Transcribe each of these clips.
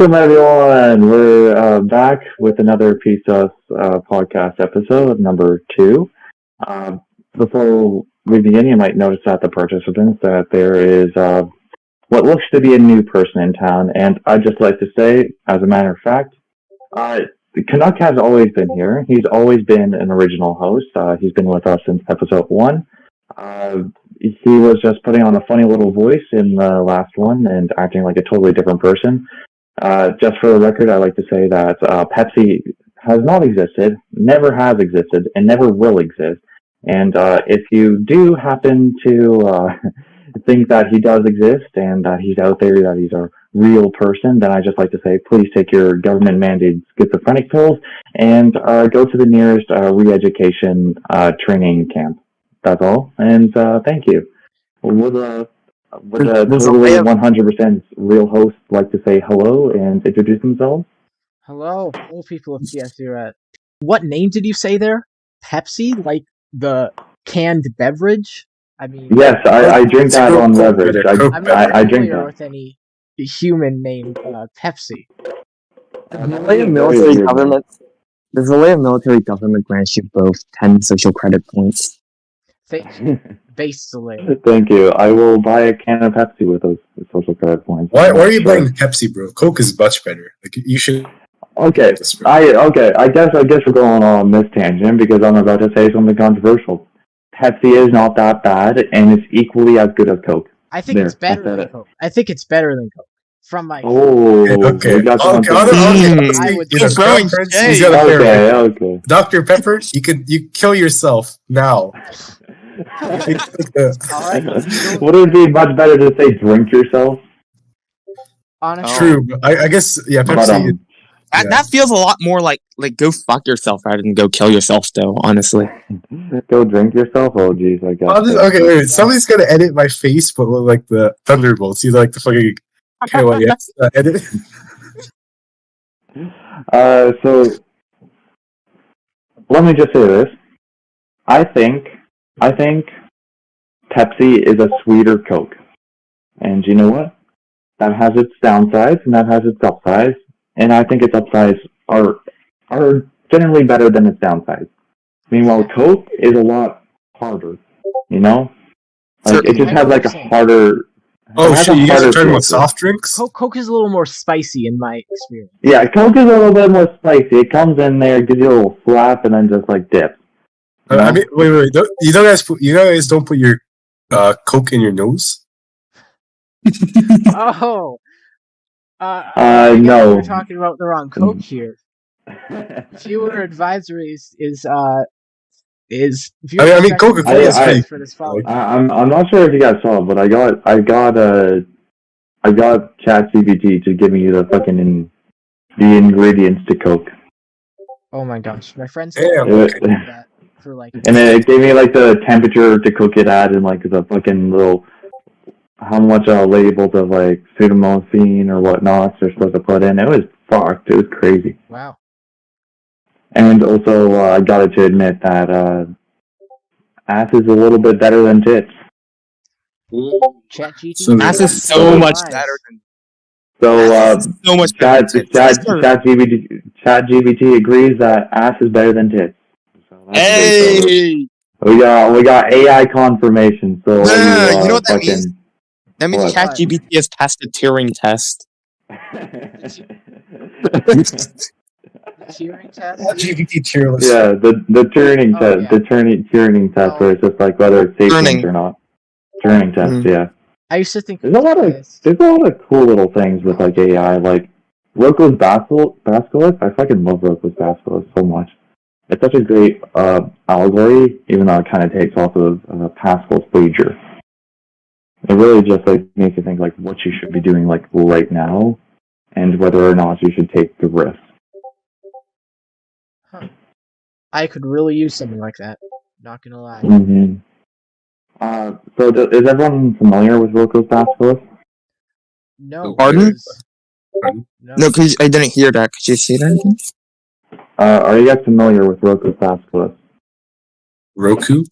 Welcome, everyone. We're back with another PSUS podcast episode, number 2. Before we begin, you might notice that the participants that there is what looks to be a new person in town, and I'd just like to say, as a matter of fact, Canuck has always been here. He's always been an original host. He's been with us since episode 1. He was just putting on a funny little voice in the last one and acting like a totally different person. Just for the record, I like to say that Pepsi has not existed, never has existed, and never will exist. And if you do happen to think that he does exist and that he's out there, that he's a real person, then I just like to say, please take your government-mandated schizophrenic pills and go to the nearest re-education training camp. That's all, and thank you. Would a totally 100% real host like to say hello and introduce themselves? Hello, people of PSUS. What name did you say there? Pepsi? Like the canned beverage? I mean... Yes, I drink that on beverage. I'm not familiar with any human named Pepsi. There's a way of military government grants you both 10 social credit points. Basically. Thank you. I will buy a can of Pepsi with those social credit points. Why are you buying Pepsi, bro? Coke is much better. Like you should. Okay. I guess we're going on this tangent because I'm about to say something controversial. Pepsi is not that bad, and it's equally as good as Coke. I think it's better than Coke. I think it's better than Coke. From my okay. We got okay. Dr. Pepper, you kill yourself now. Would it be much better to say drink yourself? Honestly. True. I guess Pepsi. That feels a lot more like go fuck yourself rather than go kill yourself. Though, honestly, go drink yourself. Oh jeez, I guess. Okay, wait. Somebody's gonna edit my face, but with like the Thunderbolts. You like the fucking edit. So let me just say this. I think Pepsi is a sweeter Coke. And you know what? That has its downsides and that has its upsides. And I think its upsides are generally better than its downsides. Meanwhile, Coke is a lot harder, you know? Like, it just has like a harder... Oh shit, you guys are talking about soft drinks? Coke is a little more spicy in my experience. Yeah, Coke is a little bit more spicy. It comes in there, gives you a little slap, and then just like dips. I mean, wait. You guys don't put your Coke in your nose? Oh. No. We're talking about the wrong Coke here. Viewer advisories is. I mean, Coca-Cola is fake. For this fall. I'm not sure if you guys saw, but I got ChatGPT to give me the ingredients to Coke. Oh my gosh, my friends. That. For like, and then it gave me like the temperature to cook it at and like the fucking little how much labels of like pseudomorphine or whatnot they're supposed to put in. It was fucked. It was crazy. Wow. And also I got to admit that ass is a little bit better than tits. Ass is so much better than. So so much better. ChatGPT agrees that ass is better than tits. Hey! We got AI confirmation. So you know what that means? That means ChatGPT has passed the Turing test. Turing test? GPT tier list. Yeah, the Turing test. Yeah. The Turing test, where it's just like whether it's safe or not. Turing test, yeah. I used to think there's a lot of cool little things with like AI, like Roko's Basilisk. I fucking love Roko's Basilisk so much. It's such a great allegory, even though it kind of takes off of Pascal's wager. It really just like makes you think like what you should be doing like right now, and whether or not you should take the risk. Huh. I could really use something like that. Not gonna lie. Mm-hmm. So is everyone familiar with Roko's Basilisk? No. Pardon? No, because I didn't hear that. Could you say that again? Are you guys familiar with Roko's Basilisk? Roku?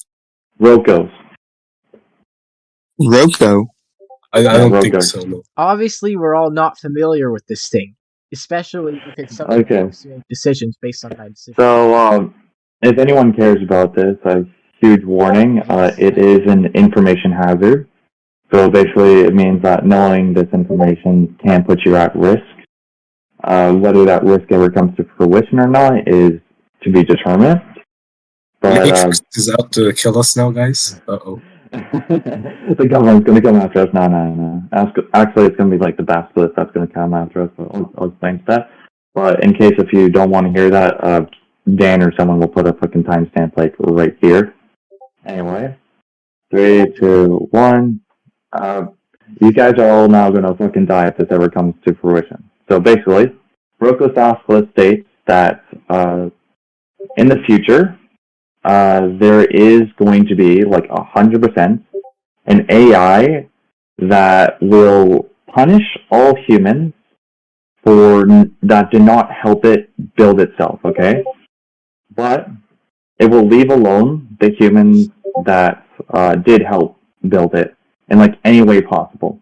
Roko's. Roko? I don't think so. No. Obviously, we're all not familiar with this thing. especially if it's something that Okay. helps you make decisions based on my decisions. So, if anyone cares about this, a huge warning. It is an information hazard. So basically, it means that knowing this information can put you at risk. Whether that risk ever comes to fruition or not is to be determined. But Matrix is out to kill us now, guys. Uh-oh. the government's going to come after us. No. Actually, it's going to be like the basilisk that's going to come after us. So I'll explain that. But in case if you don't want to hear that, Dan or someone will put a fucking timestamp like right here. Anyway, 3, 2, 1. You guys are all now going to fucking die if this ever comes to fruition. So basically, Roko's basilisk states that in the future, there is going to be like 100% an AI that will punish all humans for that did not help it build itself, okay? But it will leave alone the humans that did help build it in like any way possible.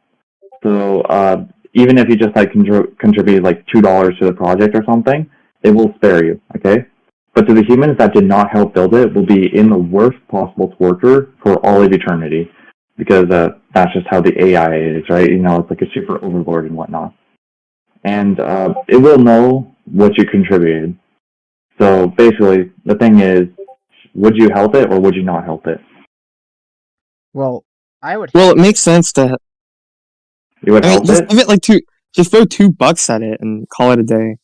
So even if you just like contribute like $2 to the project or something, it will spare you, okay? But to the humans that did not help build it will be in the worst possible torture for all of eternity, because that's just how the AI is, right? You know, it's like a super overlord and whatnot. And it will know what you contributed. So basically, the thing is, would you help it or would you not help it? Well, I would. Well, it makes sense to. You would help just it? give it like just throw $2 at it and call it a day.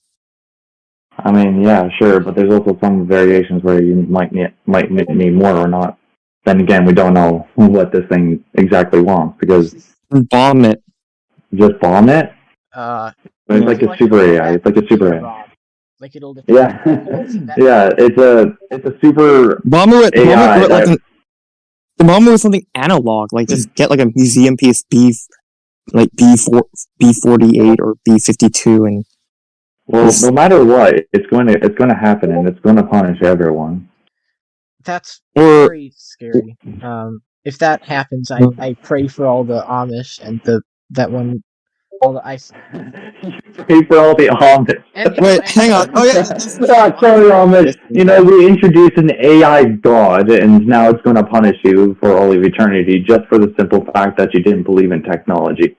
I mean, yeah, sure, but there's also some variations where you might need more or not. Then again, we don't know what this thing exactly wants, because Bomb it. just bomb it. It's like a super AI. It's like a super AI. Like it'll. Yeah, yeah. It's a super Bomb it. AI. Bomb it with something analog. Like just get like a museum piece like B48 or B52 and. Well, no matter what, it's going to happen, and it's going to punish everyone. That's very scary. If that happens, I pray for all the Amish and all the ice. Pray for all the Amish. Wait, hang on. Oh yeah. Sorry, Amish. You know, we introduced an AI god, and now it's going to punish you for all of eternity just for the simple fact that you didn't believe in technology.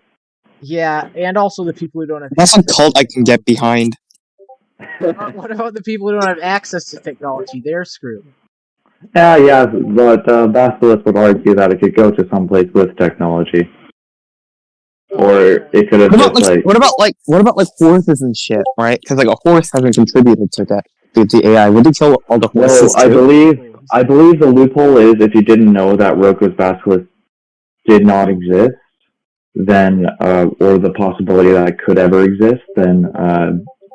Yeah, and also the people who don't have. That's a cult I can get behind. What about the people who don't have access to technology? They're screwed. Yeah, but Basilisk would argue that it could go to someplace with technology, or it could have what about horses and shit, right? Because like a horse hasn't contributed to the AI. Would you kill all the horses? Well, I believe the loophole is if you didn't know that Roko's basilisk did not exist, then or the possibility that it could ever exist, then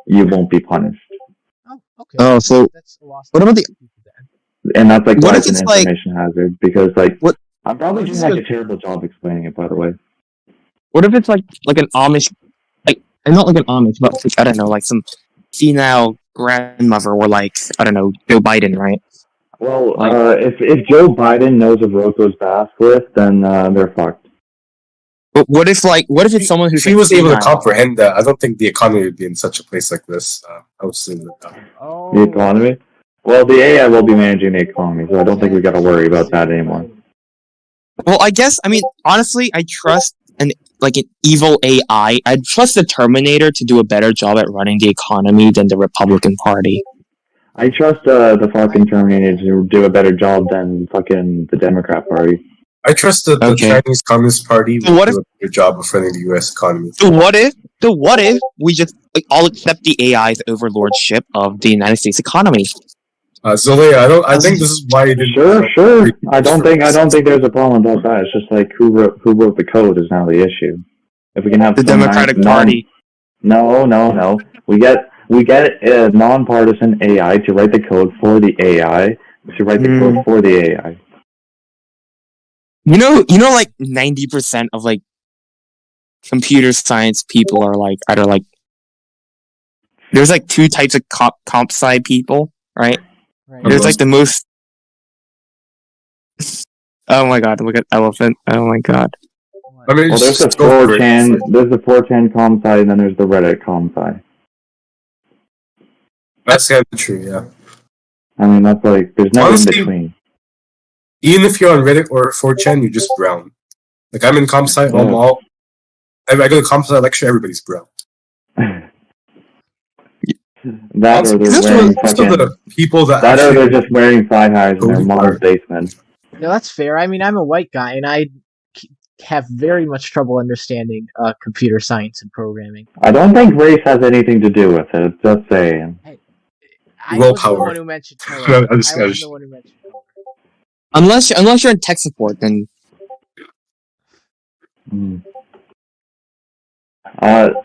you won't be punished. Oh, okay. Oh, so what about the? And that's like what why if it's an information hazard, because like what? I'm probably doing like a terrible job explaining it, by the way. What if it's like an Amish, like, and not like an Amish, but like, I don't know, like some senile grandmother, or like I don't know, Joe Biden, right? Well, if Joe Biden knows of Roko's basilisk, then they're fucked. But what if it's someone who's if he was able to comprehend that, I don't think the economy would be in such a place like this. I would say that. The economy? Well, the AI will be managing the economy, so I don't think we got to worry about that anymore. Well, I guess, I mean, honestly, I trust an evil AI. I'd trust the Terminator to do a better job at running the economy than the Republican Party. I trust the fucking Terminator to do a better job than fucking the Democrat Party. I trust the Chinese Communist Party will do a better job of running the U.S. economy. So what if we just all accept the AI's overlordship of the United States economy? Zolea, I think this is why you didn't. Sure. I don't think there's a problem about that. It's just like who wrote the code is now the issue. If we can have the Democratic Party. No. We get a nonpartisan AI to write the code for the AI to write the code for the AI. You know, like 90% of like computer science people are like either like there's like two types of comp sci people, right? There's like the most. Oh my god! Look at elephant! Oh my god! I mean, well, there's the 4chan comp sci, and then there's the Reddit comp sci. That's kind of true, yeah. I mean, that's like, there's never Honestly, in between. Even if you're on Reddit or 4chan, you're just brown. Like, I'm in comp sci, Yeah. I go to comp sci lecture, everybody's brown. That or they're wearing fucking, the people that that or actually they're just wearing thigh highs in their Totally mom's are. basement. No, that's fair. I mean, I'm a white guy, and I have very much trouble understanding computer science and programming. I don't think race has anything to do with it. Just saying. I wasn't the Willpower. one who mentioned color. I'm just- I wasn't the one who mentioned color. Unless you're in tech support, then Mm.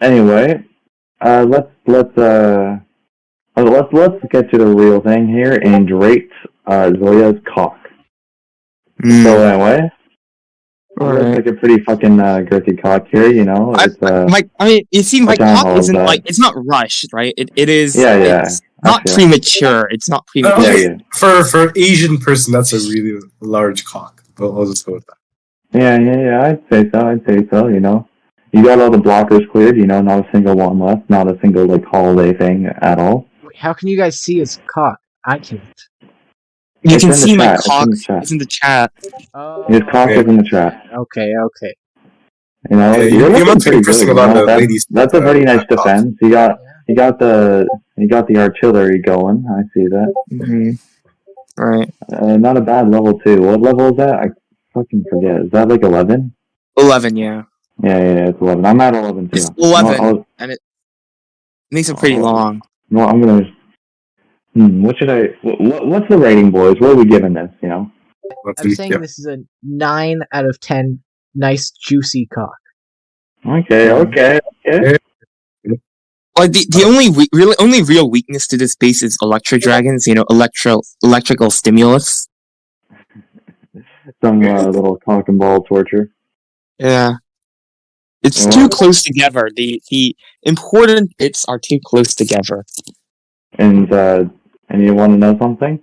Anyway, let's get to the real thing here and rate Zoya's cock. So anyway, looks like a pretty fucking girthy cock here, you know. It's, you see, my I can't cock hold isn't that. like it's not rushed, right? It is. Yeah, yeah. It's not Actually, premature. It's not premature. Okay, Yeah. for an Asian person, that's a really large cock. But I'll just go with that. Yeah. I'd say so. You know, you got all the blockers cleared. You know, not a single one left. Not a single like holiday thing at all. Wait, how can you guys see his cock? I can't. You It's can in the see my chat, it's in cock. the chat. It's in the chat. Oh, His cock is in the chat. Okay. You know, Yeah, you're you looking must be pretty pressing good. a lot You know? of ladies. That's a very nice cock. defense. You got the artillery going. I see that. Mm-hmm. Right. Not a bad level too. What level is that? I fucking forget. Is that like 11? 11, yeah. Yeah, it's 11. I'm at 11 too. It's 11, and it makes it pretty long. No, I'm gonna. What should I? What's the rating, boys? What are we giving this? You know. I'm saying this is a 9 out of 10. Nice juicy cock. Okay. Like the only real weakness to this base is Electro Dragons. You know, electrical stimulus. Some little cock and ball torture. Yeah. It's Yeah. too close together. The important bits are too close together. And you want to know something?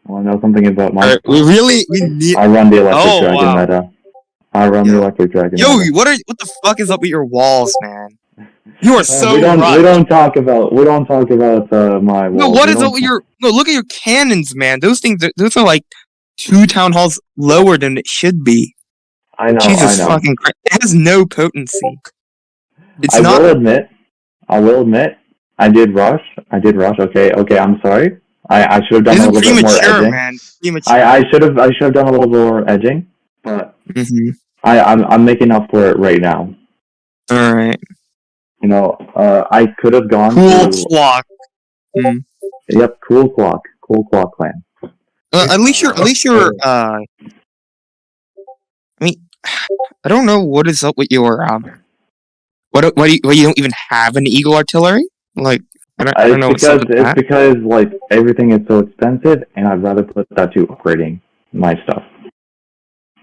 Want to know something about my? We need. I run the electric Oh, dragon wow. meta. I run the electric dragon. Yo, meta. what the fuck is up with your walls, man? You are so we don't rushed. talk about my walls. No, what We is don't up with your? No, look at your cannons, man. Those things, those are like 2 town halls lower than it should be. I know. Jesus I know. fucking Christ! It has no potency. It's I not. will admit. I did rush. Okay. I'm sorry. I should have done This a is little bit more premature, edging. man. Premature. I should have done a little more edging, but Mm-hmm. I'm making up for it right now. All right. You know, I could have gone Cool to. clock. Yep, cool clock clan. At least you're. I mean, I don't know what is up with your What you don't even have an Eagle artillery? Like I don't know what's up with It's that. because like everything is so expensive, and I'd rather put that to upgrading my stuff.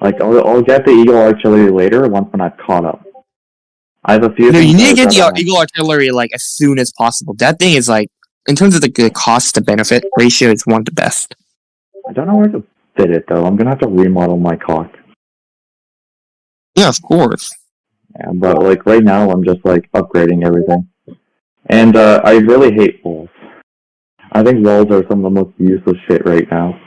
Like I'll get the Eagle artillery later once when I've caught up. I have a few. No, you things need to get that the Eagle artillery like as soon as possible. That thing is like, in terms of the cost to benefit ratio, it's one of the best. I don't know where to fit it though. I'm gonna have to remodel my cock. Yeah, of course. Yeah, but like right now, I'm just like upgrading everything, and I really hate walls. I think walls are some of the most useless shit right now.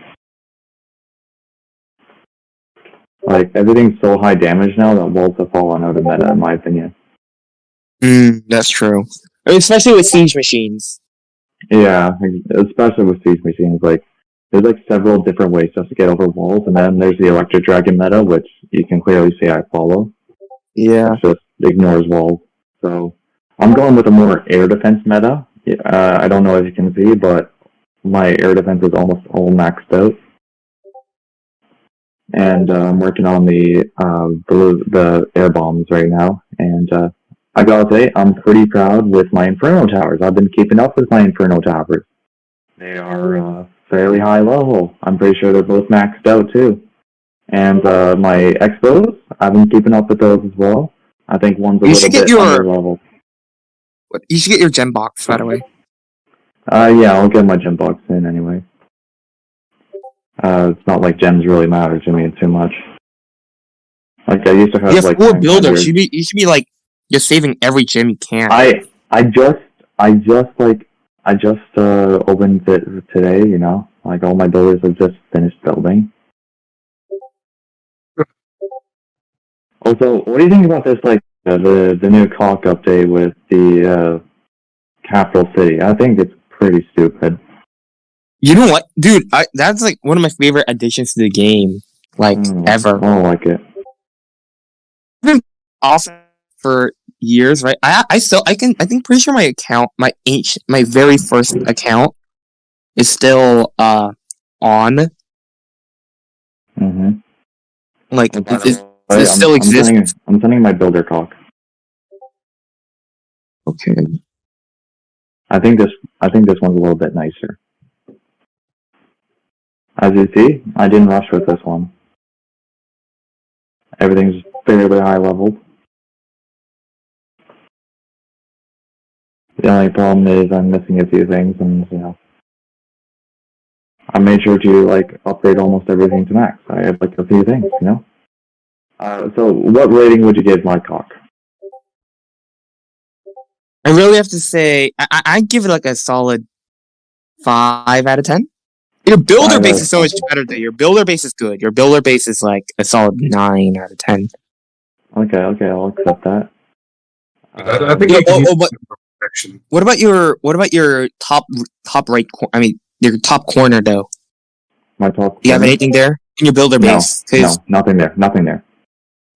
Like everything's so high damage now that walls have fallen out of meta, in my opinion. That's true. Especially with siege machines. Yeah, especially with siege machines. Like there's like several different ways just to get over walls, and then there's the electric dragon meta, which you can clearly see I follow. Yeah. It just ignores walls. So I'm going with a more air defense meta. I don't know if you can see, but my air defense is almost all maxed out. And I'm working on the air bombs right now. And I gotta say, I'm pretty proud with my Inferno Towers. I've been keeping up with my Inferno Towers. They are fairly high level. I'm pretty sure they're both maxed out too. And my Expos, I've been keeping up with those as well. I think one's a little bit under level. You should get your gem box, by the way. Yeah, I'll get my gem box in anyway. It's not like gems really matter to me too much. Like I used to have You have like 4 builders. 900. You should be like just saving every gem you can. I I just opened it today. You know, like all my builders have just finished building. Also, what do you think about this? Like the new Cock update with the capital city. I think it's pretty stupid. You know what, dude? That's like one of my favorite additions to the game, like ever. I don't like it. Been awesome for years, right? I think pretty sure my account, my very first account, is still on. Mm-hmm. Like Well, it still exists. I'm sending my builder Cock. Okay. I think this one's a little bit nicer. As you see, I didn't rush with this one. Everything's fairly high leveled. The only problem is I'm missing a few things, and you know, I made sure to like upgrade almost everything to max. I had like a few things, you know. So, what rating would you give my Cock? I really have to say, I'd give it like a solid 5 out of 10. Your builder base is so much better than your builder base is good. Your builder base is like a solid 9 out of 10. Okay, I'll accept that. I think what about your top right? Your top corner though. My top. Do you have anything there in your builder base? No, nothing there. Nothing there.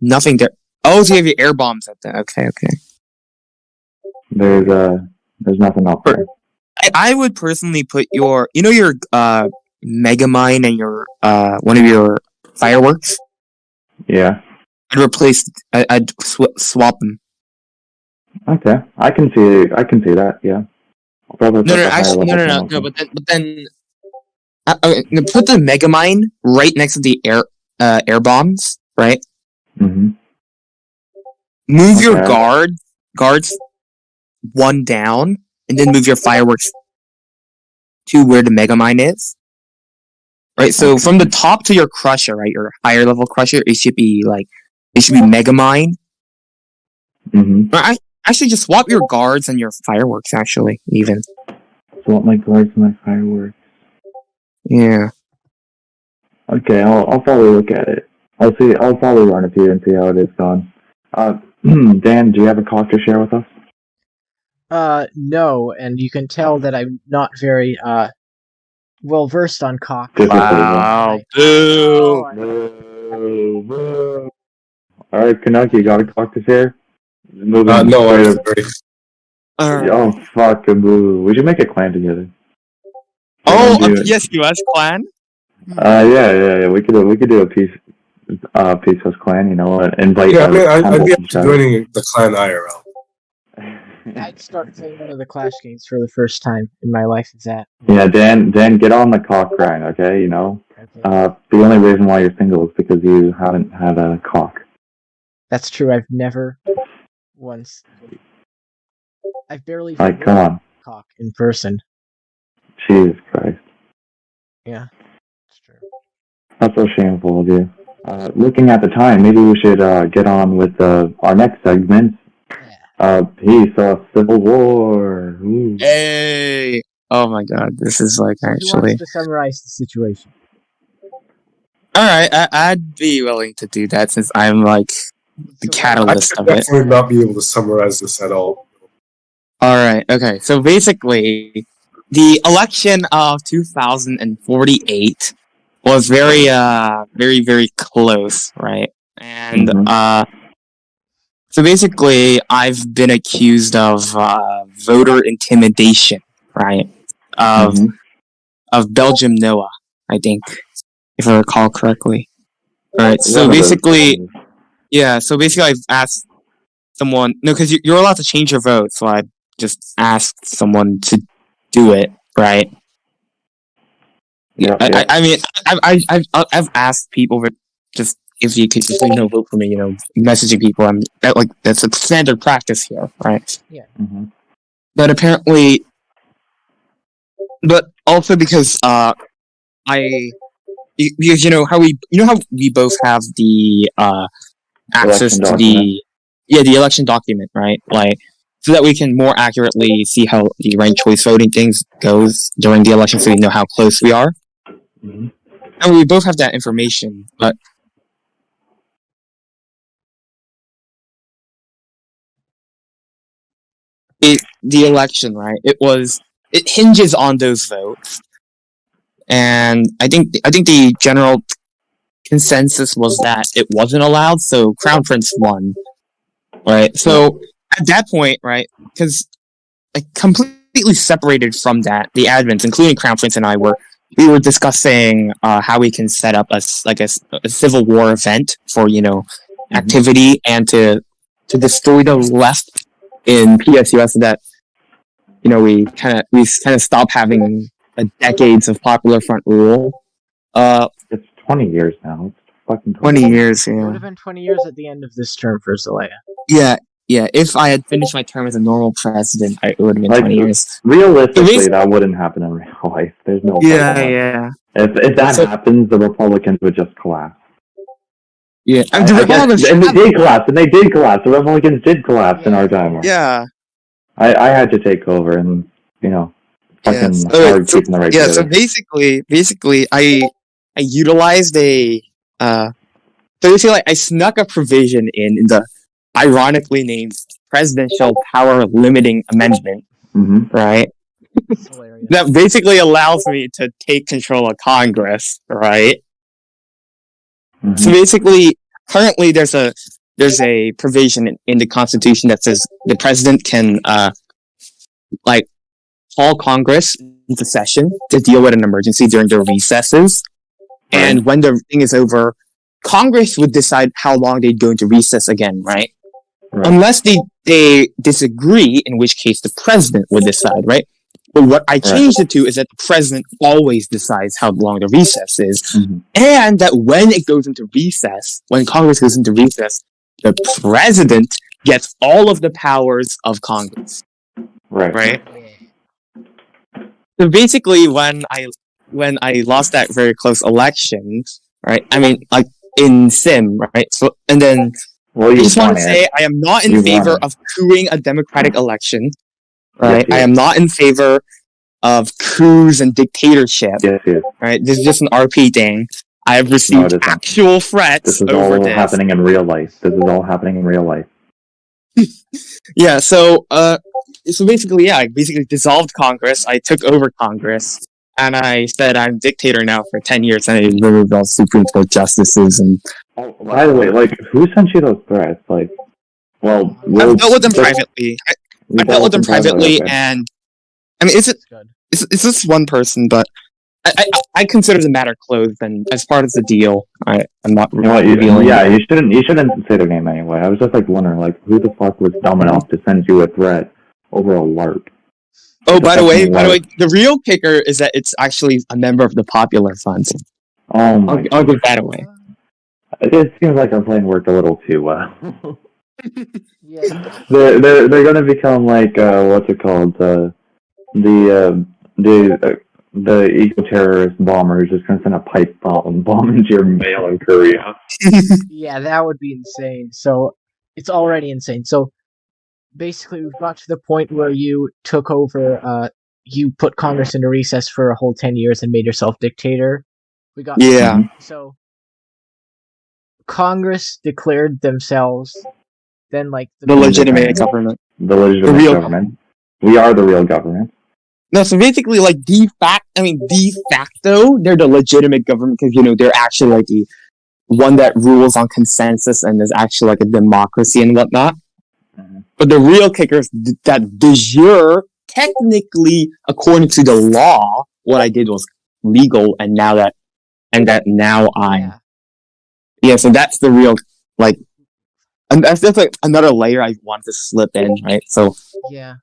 Nothing there. Oh, so you have your air bombs up there. Okay. There's nothing up there. I would personally put your Mega Mine and your one of your fireworks. Yeah. I'd swap them. Okay, I can see that. Yeah. No. But then, put the Mega Mine right next to the air bombs, right? Mm-hmm. Move your guards one down, and then move your fireworks to where the Mega Mine is. Right, so from the top to your crusher, right, your higher level crusher, it should be Mega Mine. Mm-hmm. I should just swap your guards and your fireworks, actually, even. Swap my guards and my fireworks. Yeah. Okay, I'll probably look at it. I'll probably run a few and see how it is gone. Dan, do you have a Cock to share with us? No, and you can tell that I'm not very well versed on Cock. Wow. Boo! Alright, Canuck, you got a Cock to share? No, I'm ready. Oh, fuck, boo. We should make a clan together. Oh, a PSUS clan? Yeah. We could do a PSUS clan, you know, invite. Yeah, I'd be up to joining the clan IRL. I'd start playing one of the Clash games for the first time in my life. Is that? Yeah, Dan, get on the Cock grind, okay? You know, okay. The only reason why you're single is because you haven't had a Cock. That's true. I've never once. I've barely. Come on. Cock in person. Jesus Christ. Yeah, it's true. That's so shameful of you. Looking at the time, maybe we should get on with our next segment. PSUS Civil War. Ooh. Hey! Oh my God, this is like actually. Who wants to summarize the situation? All right, I'd be willing to do that since I'm like the catalyst of it. I would definitely not be able to summarize this at all. All right. Okay. So basically, the election of 2048 was very, very close, right? And so basically, I've been accused of voter intimidation, right? Of Belgium Noah, I think, if I recall correctly. All right. So basically, I've asked someone. No, because you're allowed to change your vote, so I just asked someone to do it, right? Yeah. I mean, I've asked people just if you could just vote for me, messaging people. That's a standard practice here, right? Yeah. Mm-hmm. But apparently, also because because how we both have the access to the election document, right? Like, so that we can more accurately see how the ranked choice voting things goes during the election, so we know how close we are. Mm-hmm. And we both have that information, but the election, right? It hinges on those votes, and I think the general consensus was that it wasn't allowed, so Crown Prince won, right? So at that point, right, because completely separated from that, the admins, including Crown Prince and I, we were discussing how we can set up a civil war event for activity and to destroy the left in PSUS, so that we kind of stop having decades of Popular Front rule. It's 20 years now. It's fucking 20 years. It would Yeah. have been 20 years at the end of this term for Zelaya. Yeah. Yeah. If I had finished my term as a normal president, it would have been 20 years. Realistically, that wouldn't happen in real life. There's no. Yeah. If that happens, the Republicans would just collapse. Yeah. And they did collapse. The Republicans did collapse in our time. Yeah. I had to take over, and fucking hard keeping the right. Yeah. So basically, I utilized so basically, I snuck a provision in the ironically named Presidential Power Limiting Amendment, right? That basically allows me to take control of Congress, right? Mm-hmm. So basically, currently there's a provision in the Constitution that says the president can call Congress into session to deal with an emergency during their recesses, and when the thing is over, Congress would decide how long they'd go into recess again, right? Unless they disagree, in which case the president would decide, right? But what I changed it to is that the president always decides how long the recess is, and that when it goes into recess, when Congress goes into recess, the president gets all of the powers of Congress. Right? So basically, when I lost that very close election, right? I mean, in Sim, right? So, and then I just want to say I am not in favor of coupping a democratic election, right? I am not in favor of coups and dictatorship, right? This is just an RP thing. I have received actual threats. This is all happening in real life. Yeah. So basically, I basically dissolved Congress. I took over Congress. And I said I'm dictator now for 10 years, and I removed all Supreme Court justices. And by the way, who sent you those threats? I've dealt with them privately. I've dealt with them privately, and I mean, it's just one person, but I consider the matter closed. And as part of the deal, I'm not revealing. You shouldn't say their name anyway. I was just wondering, who the fuck was dumb enough to send you a threat over a LARP? Oh, by the way, the real kicker is that it's actually a member of the Popular Front. Oh my! I'll give that away. It seems like our plan worked a little too well. They're going to become what's it called? The eco-terrorist bomber who's just going to send a pipe bomb into your mail in Korea. Yeah, that would be insane. So it's already insane. So. Basically, we've got to the point where you took over, you put Congress into recess for a whole 10 years and made yourself dictator. So, Congress declared themselves, then, the legitimate government. The legitimate government. We are the real government. No, so basically, de facto, they're the legitimate government because, they're actually, the one that rules on consensus and is actually, a democracy and whatnot. But the real kicker is that de jure, technically, according to the law, what I did was legal, and now I'm. Yeah, so that's the real, and that's just another layer I want to slip in, right? So. Yeah.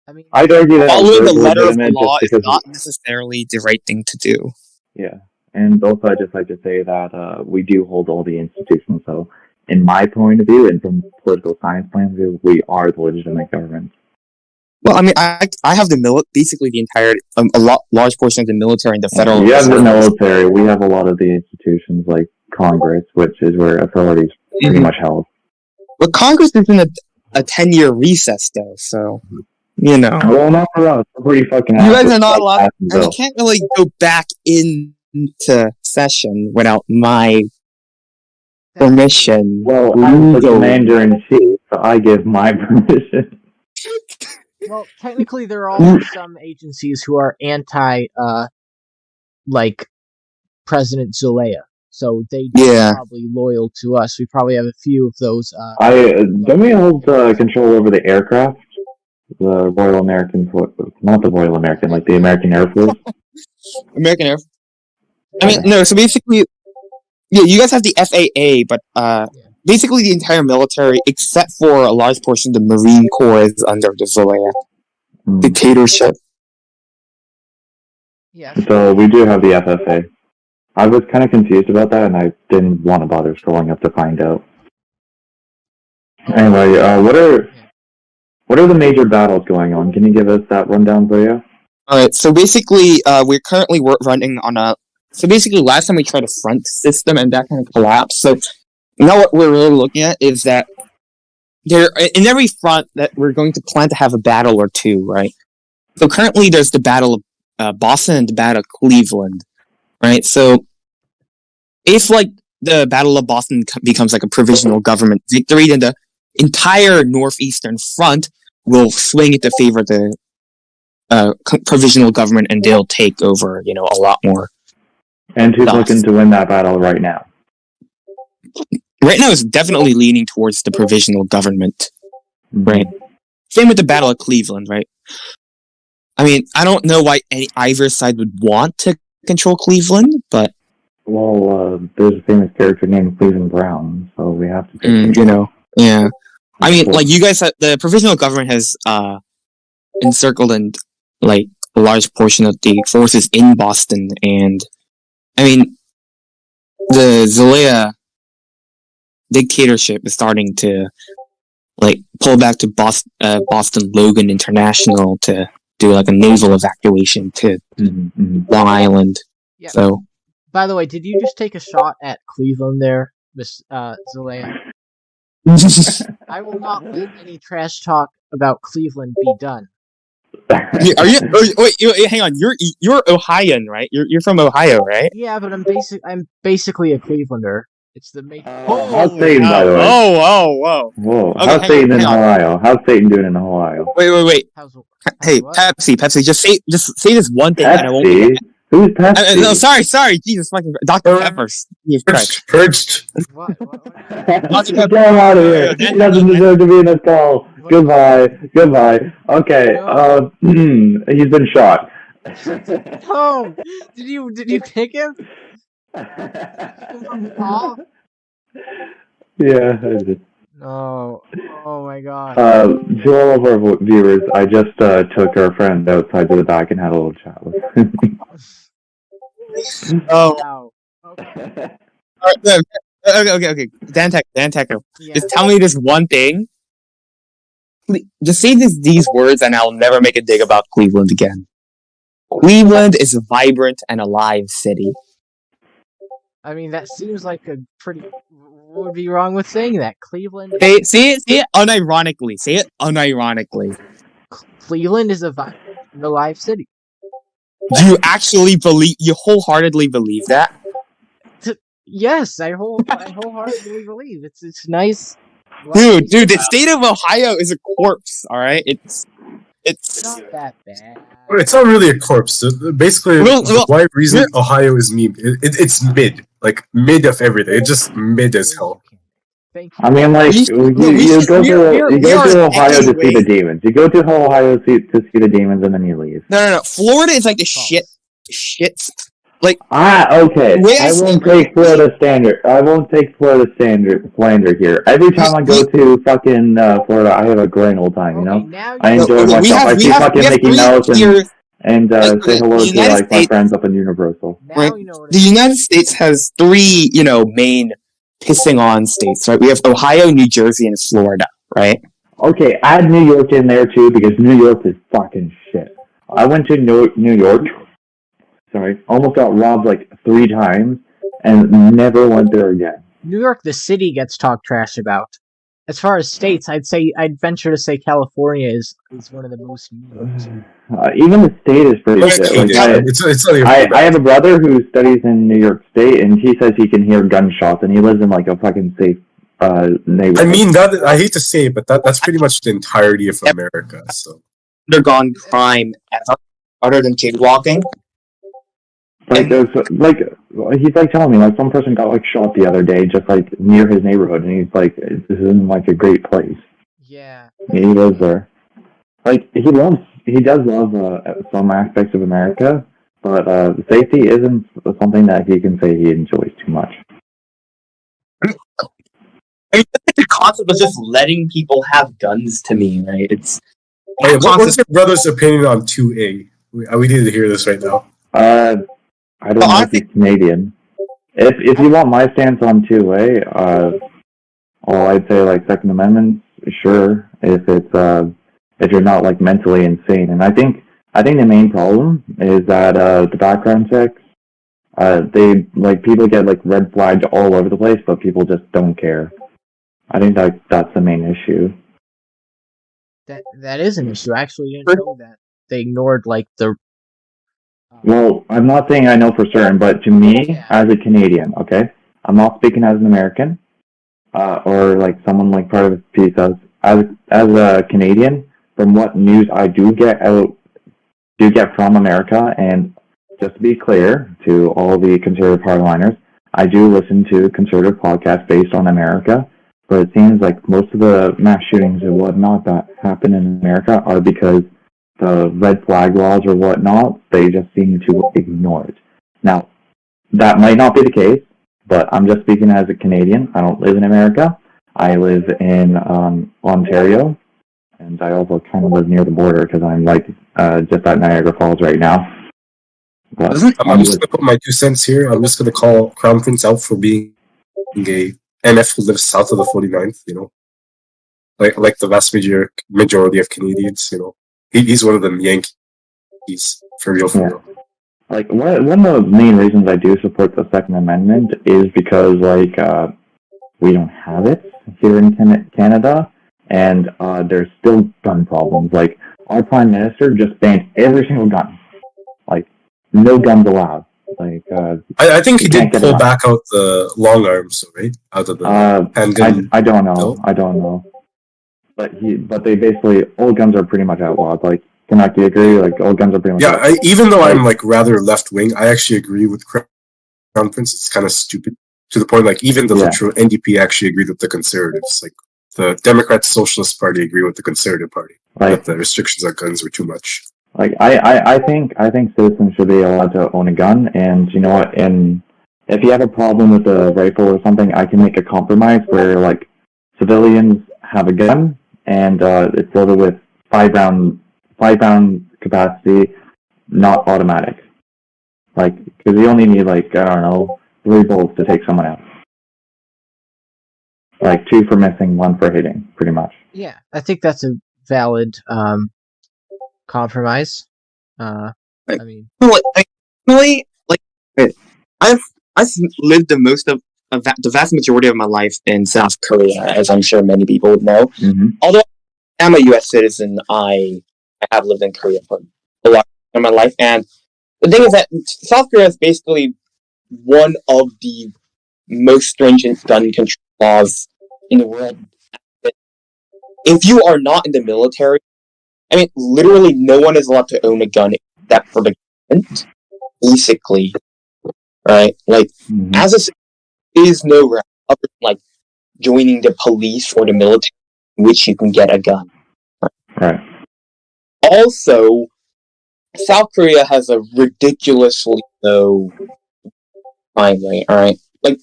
I mean, I'd argue that following the letter of the law is not necessarily the right thing to do. Yeah. And also, I'd just like to say that we do hold all the institutions, so. In my point of view, and from political science point of view, we are the legitimate government. Well, I mean, I have basically the entire, large portion of the military and the federal. We have the military. We have a lot of the institutions like Congress, which is where authority is pretty much held. But Congress isn't a 10-year recess though, so you know. Well, not for us. We're pretty fucking. You guys assholes are not like allowed, and you Jacksonville. can't really go back into session without my permission. Well, I'm the Legally. commander-in-chief, so I give my permission. Well, technically, there are also some agencies who are anti, like President Zelaya, so they are probably loyal to us. We probably have a few of those. Don't we hold control over the aircraft? The Royal American, not the Royal American, like the American Air Force. American Air. I mean, no. So basically, yeah, you guys have the FAA, but basically the entire military, except for a large portion of the Marine Corps, is under the Zelaya dictatorship. Yeah. So we do have the FFA. I was kind of confused about that, and I didn't want to bother scrolling up to find out. Anyway, what are the major battles going on? Can you give us that rundown, Zoya? Alright, so basically, we're currently running on a... So basically, last time we tried a front system, and that kind of collapsed. So now what we're really looking at is that in every front that we're going to plan to have a battle or two, right? So currently there's the Battle of Boston and the Battle of Cleveland, right? So if, like, the Battle of Boston becomes, like, a provisional government victory, then the entire northeastern front will swing into favor of the provisional government, and they'll take over, you know, a lot more. And who's looking to win that battle right now? Right now, it's definitely leaning towards the provisional government, right? Same with the Battle of Cleveland, right? I mean, I don't know why either side would want to control Cleveland, but... Well, there's a famous character named Cleveland Brown, so we have to... you know, yeah. I mean, like, you guys have... The provisional government has encircled and, like, a large portion of the forces in Boston, and... I mean, the Zelaya dictatorship is starting to, like, pull back to Boston Logan International to do, like, a naval evacuation to Long Island. Yeah. So, by the way, did you just take a shot at Cleveland there, Miss Zelaya? I will not let any trash talk about Cleveland be done. are you? Wait, hang on. You're Ohioan, right? You're from Ohio, right? Yeah, but I'm basically a Clevelander. It's the main. How's Satan, by the way? Whoa. Okay, how's Satan in Ohio? How's Satan doing in Ohio? Wait. Hey, what? Pepsi, just say this one thing, and I won't. Pepsi? Who's Pepsi? No, sorry, Jesus fucking Dr. Pepper. Jesus Christ. Purged. What? Get him out of here. He doesn't deserve to be in this call. Goodbye. Okay. He's been shot. Oh, did you kick him? Yeah, I did. No. Oh my god. To all of our viewers, I just took our friend outside to the back and had a little chat with him. Wow. Okay. Dan Tecker. Yeah. Just tell me this one thing. Just say these words, and I'll never make a dig about Cleveland again. Cleveland is a vibrant and alive city. I mean, that seems like a pretty. What would be wrong with saying that? Cleveland. Say it unironically. Say it unironically. Cleveland is a vibrant and alive city. Do you actually believe? You wholeheartedly believe that? Yes, I wholeheartedly believe it's nice. Dude, the state of Ohio is a corpse. All right, it's not that bad. It's not really a corpse. Basically, the wide reason Ohio is meme. It's mid, like mid of everything. It's just mid as hell. Thank you. I mean, like, you go to Ohio to see the demons. You go to Ohio to see the demons, and then you leave. No. Florida is like the shit. Like, okay. I won't take Florida standard. I won't take Florida standard slander here. Every time I go to fucking Florida, I have a grand old time. You know, I enjoy myself. I see fucking Mickey Mouse and say hello to like my friends up in Universal. Right. The United States has three, main pissing on states, right? We have Ohio, New Jersey, and Florida, right? Okay, add New York in there too, because New York is fucking shit. I went to New York. Sorry, almost got robbed like 3 times, and never went there again. New York, the city, gets talked trash about. as far as states, I'd venture to say California is one of the most memed. Even the state is pretty It's shit. Like, it's not even I have a brother who studies in New York State, and he says he can hear gunshots, and he lives in like a fucking safe neighborhood. I mean, that I hate to say it, but that's pretty much the entirety of America. So Undergone crime other than jaywalking. Like, he's like telling me, like, some person got like shot the other day, just like near his neighborhood, and he's like, this isn't like a great place. Yeah. He lives there. Like, he does love some aspects of America, but safety isn't something that he can say he enjoys too much. I mean, the concept of just letting people have guns to me, right? It's Hey, what's your brother's opinion on 2A? We need to hear this right now. I don't know if he's Canadian. If you want my stance on 2A, I'd say like Second Amendment, sure. If you're not like mentally insane, and I think the main problem is that the background checks, they like people get like red flagged all over the place, but people just don't care. I think that's the main issue. That is an issue. I actually didn't know that they ignored like the. Well, I'm not saying I know for certain, but to me, as a Canadian, okay, I'm not speaking as an American, or like someone like part of PSUS. As a Canadian, from what news I do get from America, and just to be clear to all the conservative hardliners, I do listen to conservative podcasts based on America, but it seems like most of the mass shootings and whatnot that happen in America are because the red flag laws or whatnot, they just seem to ignore it. Now, that might not be the case, but I'm just speaking as a Canadian. I don't live in America. I live in Ontario, and I also kind of live near the border because I'm like just at Niagara Falls right now. But I'm just going to put my 2 cents here. I'm just going to call Crown Prince out for being a NF who lives south of the 49th, you know. Like the vast majority of Canadians, you know. He's one of them Yankees, for real, for real. Like, one of the main reasons I do support the Second Amendment is because, like, we don't have it here in Canada, and there's still gun problems. Like, our Prime Minister just banned every single gun. Like, no guns allowed. Like, I think he did pull back out the long arms, right? Out of the handgun. I don't know. I don't know. But they basically, all guns are pretty much outlawed. Like, Connect, do you agree? Like, all guns are pretty much outlawed. Even though I'm like rather left wing, I actually agree with Crown Prince. It's kind of stupid to the point. Like, even the literal NDP actually agreed with the Conservatives. Like, the Democrat Socialist Party agree with the Conservative Party that the restrictions on guns were too much. Like, I think citizens should be allowed to own a gun, and you know what? And if you have a problem with a rifle or something, I can make a compromise where like civilians have a gun and it's loaded with 5 round capacity, not automatic. Like, because you only need like, I don't know, 3 bullets to take someone out. Like 2 for missing, 1 for hitting, pretty much. Yeah, I think that's a valid compromise. I mean, I've lived the vast majority of my life in South Korea, as I'm sure many people would know. Mm-hmm. Although I'm a U.S. citizen, I have lived in Korea for a lot of my life, and the thing is that South Korea is basically one of the most stringent gun control laws in the world. If you are not in the military, I mean, literally no one is allowed to own a gun except for the government, basically, right? Like, as a citizen, there is no route other than, like, joining the police or the military in which you can get a gun. Right. Also, South Korea has a ridiculously low crime rate, alright? Like,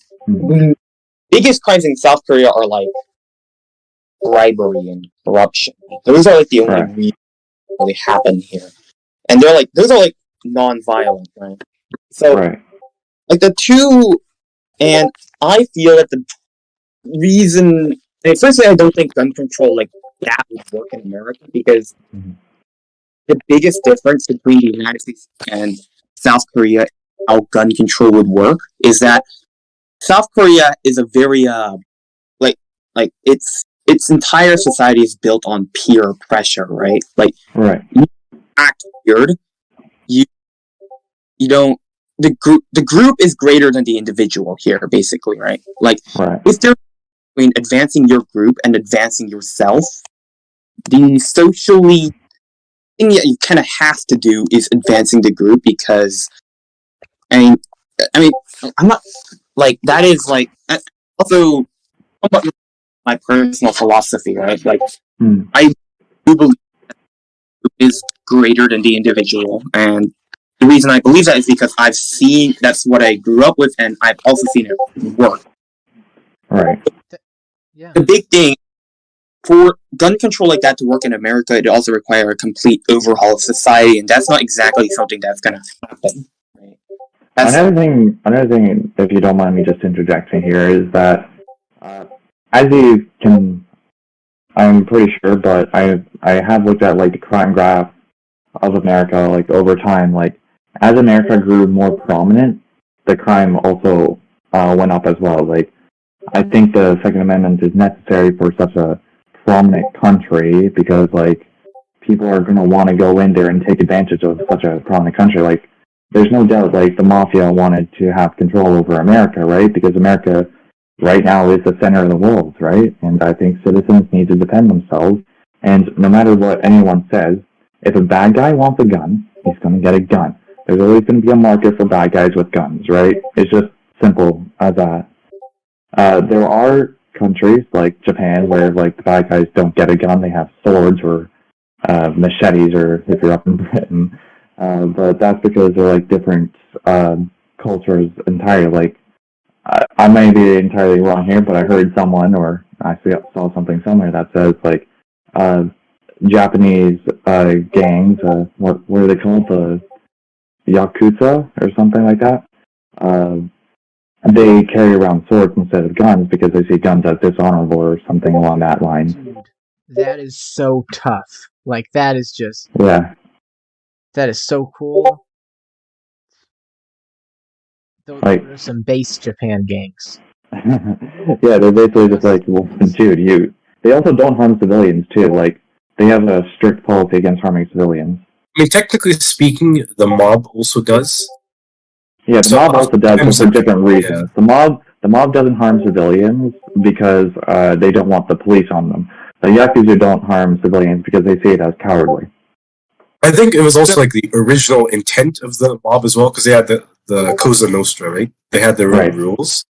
biggest crimes in South Korea are, like, bribery and corruption. Those are, like, the only reasons that really happen here. And they're, like, those are, like, non-violent, right? So, like, the two, and I feel that the reason, firstly, I don't think gun control, like, that would work in America, because the biggest difference between the United States and South Korea, how gun control would work, is that South Korea is a very, its entire society is built on peer pressure, right? Like, Right. you act weird, you don't. The group is greater than the individual here, basically, right? Like, Right. if there's between advancing your group and advancing yourself, the socially thing that you kind of have to do is advancing the group, because I mean, I'm not like that is like also somewhat my personal philosophy, right? Like, I do believe it is greater than the individual, and the reason I believe that is because I've seen that's what I grew up with, and I've also seen it work. Right. Yeah. The big thing for gun control like that to work in America, it also requires a complete overhaul of society, and that's not exactly something that's going to happen. Right? Another thing, if you don't mind me just interjecting here, is that as you can, I'm pretty sure, but I have looked at like the crime graph of America, like over time, like as America grew more prominent, the crime also went up as well. Like, I think the Second Amendment is necessary for such a prominent country, because like people are going to want to go in there and take advantage of such a prominent country. Like, there's no doubt like the mafia wanted to have control over America, right? Because America right now is the center of the world, right? And I think citizens need to defend themselves. And no matter what anyone says, if a bad guy wants a gun, he's going to get a gun. There's always going to be a market for bad guys with guns, right? It's just simple as that. There are countries like Japan where like the bad guys don't get a gun; they have swords or machetes, or if you're up in Britain. But that's because they're like different cultures entirely. Like, I may be entirely wrong here, but I heard someone, or I saw something somewhere that says like Japanese gangs, what are they called? The Yakuza or something like that. They carry around swords instead of guns because they see guns as dishonorable or something along that line. Dude, that is so tough. Like, that is just... Yeah. That is so cool. Those Like, are some base Japan gangs. yeah, they're basically just like, well, dude, they also don't harm civilians too. Like, they have a strict policy against harming civilians. I mean, technically speaking, the mob also does. Yeah, the mob also does, but for different reasons. Yeah. The mob doesn't harm civilians because they don't want the police on them. The Yakuza don't harm civilians because they see it as cowardly. I think it was also like the original intent of the mob as well, because they had the Cosa Nostra, right? They had their own rules.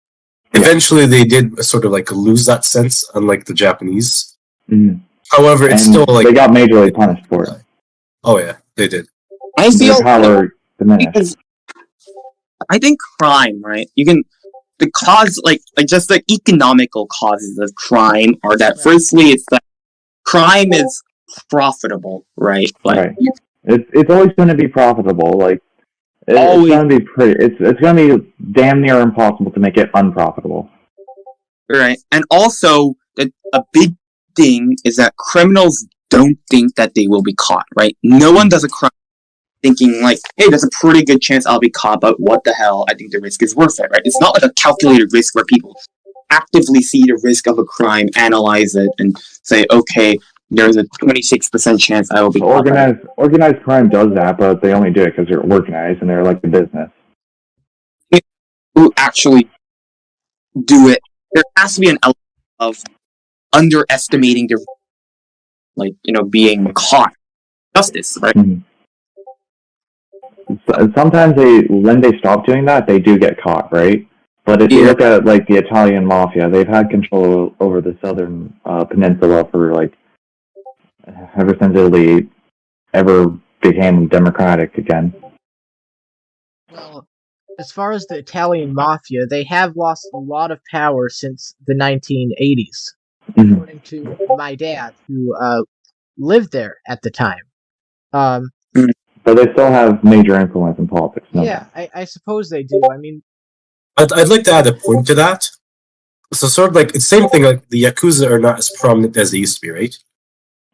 Yeah. Eventually, they did sort of like lose that sense, unlike the Japanese. Mm-hmm. However, it's still like they got majorly punished for it. Oh yeah, they did. I feel their power diminished. Because I think crime, right? You can the cause like just the economical causes of crime are that firstly it's that crime is profitable, right? Like, right. It's always going to be profitable. Like, it's going to be it's going to be damn near impossible to make it unprofitable. Right, and also a big thing is that criminals don't think that they will be caught. Right, no one does a crime thinking like, hey, there's a pretty good chance I'll be caught, but what the hell? I think the risk is worth it. Right, it's not like a calculated risk where people actively see the risk of a crime, analyze it, and say, okay, there's a 26% chance I will be caught. Organized crime does that, but they only do it because they're organized and they're like the business. Who actually do it? There has to be an element of underestimating their, like, being caught. Justice, right? Mm-hmm. Sometimes when they stop doing that, they do get caught, right? But if you look at like the Italian mafia, they've had control over the southern peninsula for like ever since Italy ever became democratic again. Well, as far as the Italian mafia, they have lost a lot of power since the 1980s, Mm-hmm. according to my dad, who lived there at the time. But they still have major influence in politics. No? Yeah, I suppose they do. I mean, I'd like to add a point to that. So sort of like it's the same thing. Like the Yakuza are not as prominent as they used to be, right?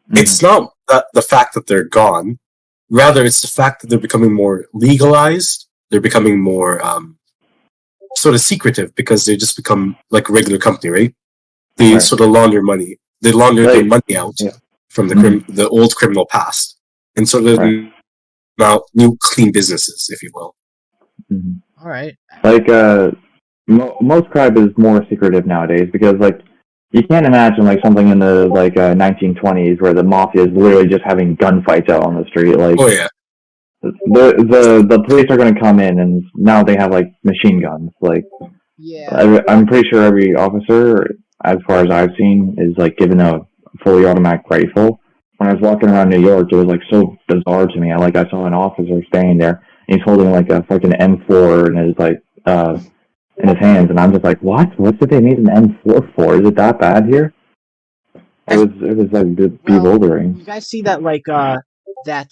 Mm-hmm. It's not the fact that they're gone. Rather, it's the fact that they're becoming more legalized. They're becoming more sort of secretive because they just become like a regular company, right? They sort of launder money. they launder their Right. money out Yeah. from the Mhm. the old criminal past, and so there's Right. now new clean businesses, if you will. Mhm. All right. Like most crime is more secretive nowadays because like you can't imagine like something in the like 1920s where the mafia is literally just having gunfights out on the street. Like Oh yeah, the police are going to come in and now they have like machine guns. Like Yeah. I'm pretty sure every officer, as far as I've seen, is like given a fully automatic rifle. When I was walking around New York, it was like so bizarre to me. I saw an officer standing there, and he's holding like a fucking M4 in his in his hands, and I'm just like, what? What did they need an M4 for? Is it that bad here? It was like bewildering. You guys see that that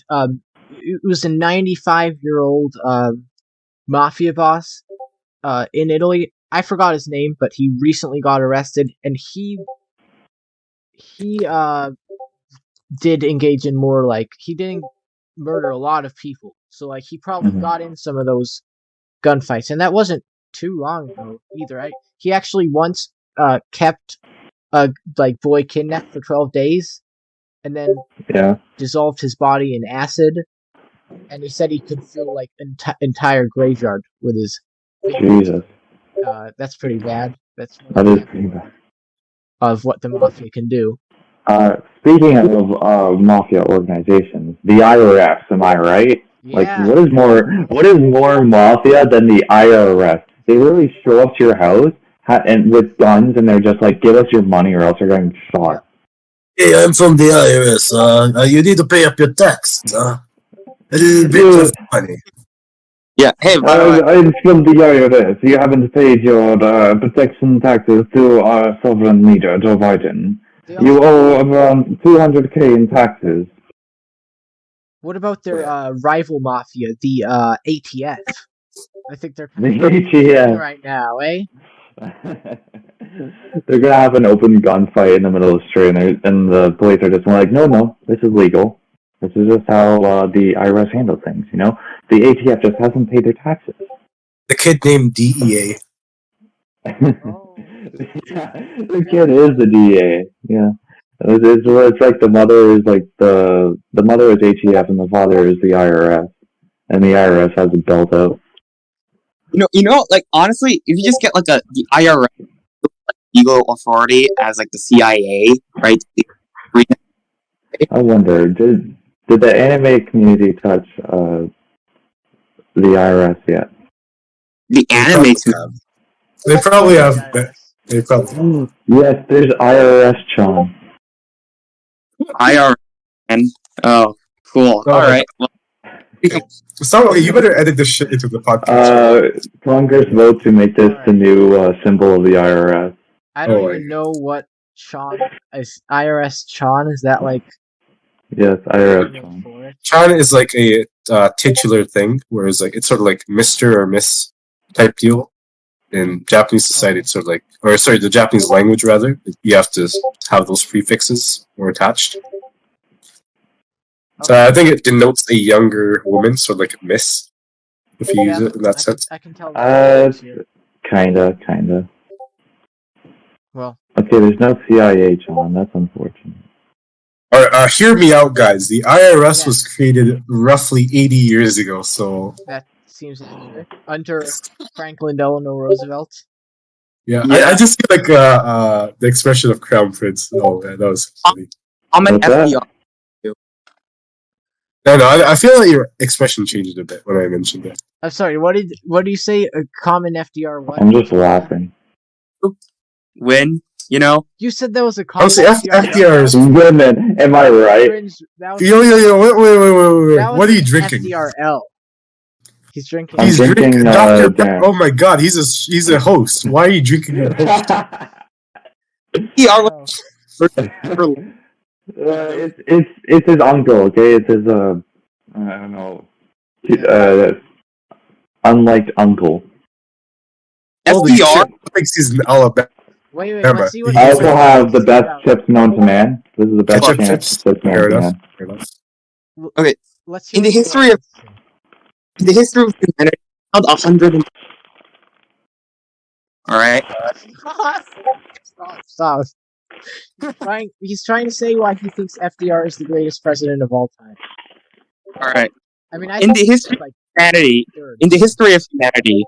it was a 95-year-old mafia boss in Italy. I forgot his name, but he recently got arrested, and he did engage in more he didn't murder a lot of people. So he probably Mhm. got in some of those gunfights, and that wasn't too long ago either. Right? He actually once kept a boy kidnapped for 12 days, and then Yeah, dissolved his body in acid. And he said he could fill entire graveyard with his fingers. Jesus, That's pretty bad. That's one that is example pretty bad. of what the mafia can do. Speaking of mafia organizations, the IRS, am I right? Like, Yeah. what is more mafia than the IRS? They literally show up to your house and with guns, and they're just like, "Give us your money, or else you're getting shot." hey, I'm from the IRS. You need to pay up your tax. A little bit of money. Yeah. Hey, by the way, I'm from the IRS. You haven't paid your protection taxes to our sovereign leader, Joe Biden. They You also- owe around $200K in taxes. What about their rival mafia, the ATF? I think they're kind The of ATF. right now, eh? They're gonna have an open gunfight in the middle of the street, and the police are just like, no, this is legal. This is just how the IRS handles things. You know, the ATF just hasn't paid their taxes. The kid named DEA. Oh. The kid is the DA. Yeah, it's like the mother is like the mother is ATF and the father is the IRS, and the IRS has it built up. like honestly, if you just get like the IRS legal authority as like the CIA, right? I wonder, did the anime community touch the IRS yet? The anime They probably have. IRS. They probably. Yes, there's IRS Chan. IRS. Oh, cool. No, All no. right. Well, So you better edit this shit into the podcast. Congress vote to make this the new symbol of the IRS. I don't Oh, even know what Sean is. IRS Sean, is that like Yes, IRS name Chan. for it? Chan is like a titular thing, whereas like it's sort of like Mr. or Miss type deal. In Japanese society, it's sort of like, or sorry, the Japanese language rather, you have to have those prefixes or attached. So I think it denotes a younger woman, sort of like a miss, if you use it in that sense. I can tell. Here. Kinda. Well, Okay, there's no CIA Chan. That's unfortunate. All right, hear me out, guys. The IRS Yeah. was created roughly 80 years ago, so that seems accurate. Under Franklin Delano Roosevelt. yeah. Yeah. I just feel like the expression of Crown Prince. Oh, man, that was funny. I'm an What's that? FDR. No, I feel like your expression changed a bit when I mentioned that. I'm sorry. What do you say? A common FDR? What? I'm just laughing. Win, You said that was a common Honestly, FDR is. Women, am I right? That was, Yo, wait. that was What are you an drinking? FDRL. He's drinking. I'm He's drinking, Dr. Jack. Oh my god, he's a host. Why are you drinking a host? FDR. Oh. It's his uncle, okay? It's his I don't know, unliked uncle. Holy FDR. shit, thinks he's in Alabama. Wait. Remember, Let's see what. I He's also have the best chips known to man. This is the best Ketchup chips chips. known Fair to enough. man. Fair enough. Let's see In the what history of humanity, around 100. All right. Stop. He's trying to say why he thinks FDR is the greatest president of all time. All right. I mean, I In think the he's history like humanity, third. in the history of humanity,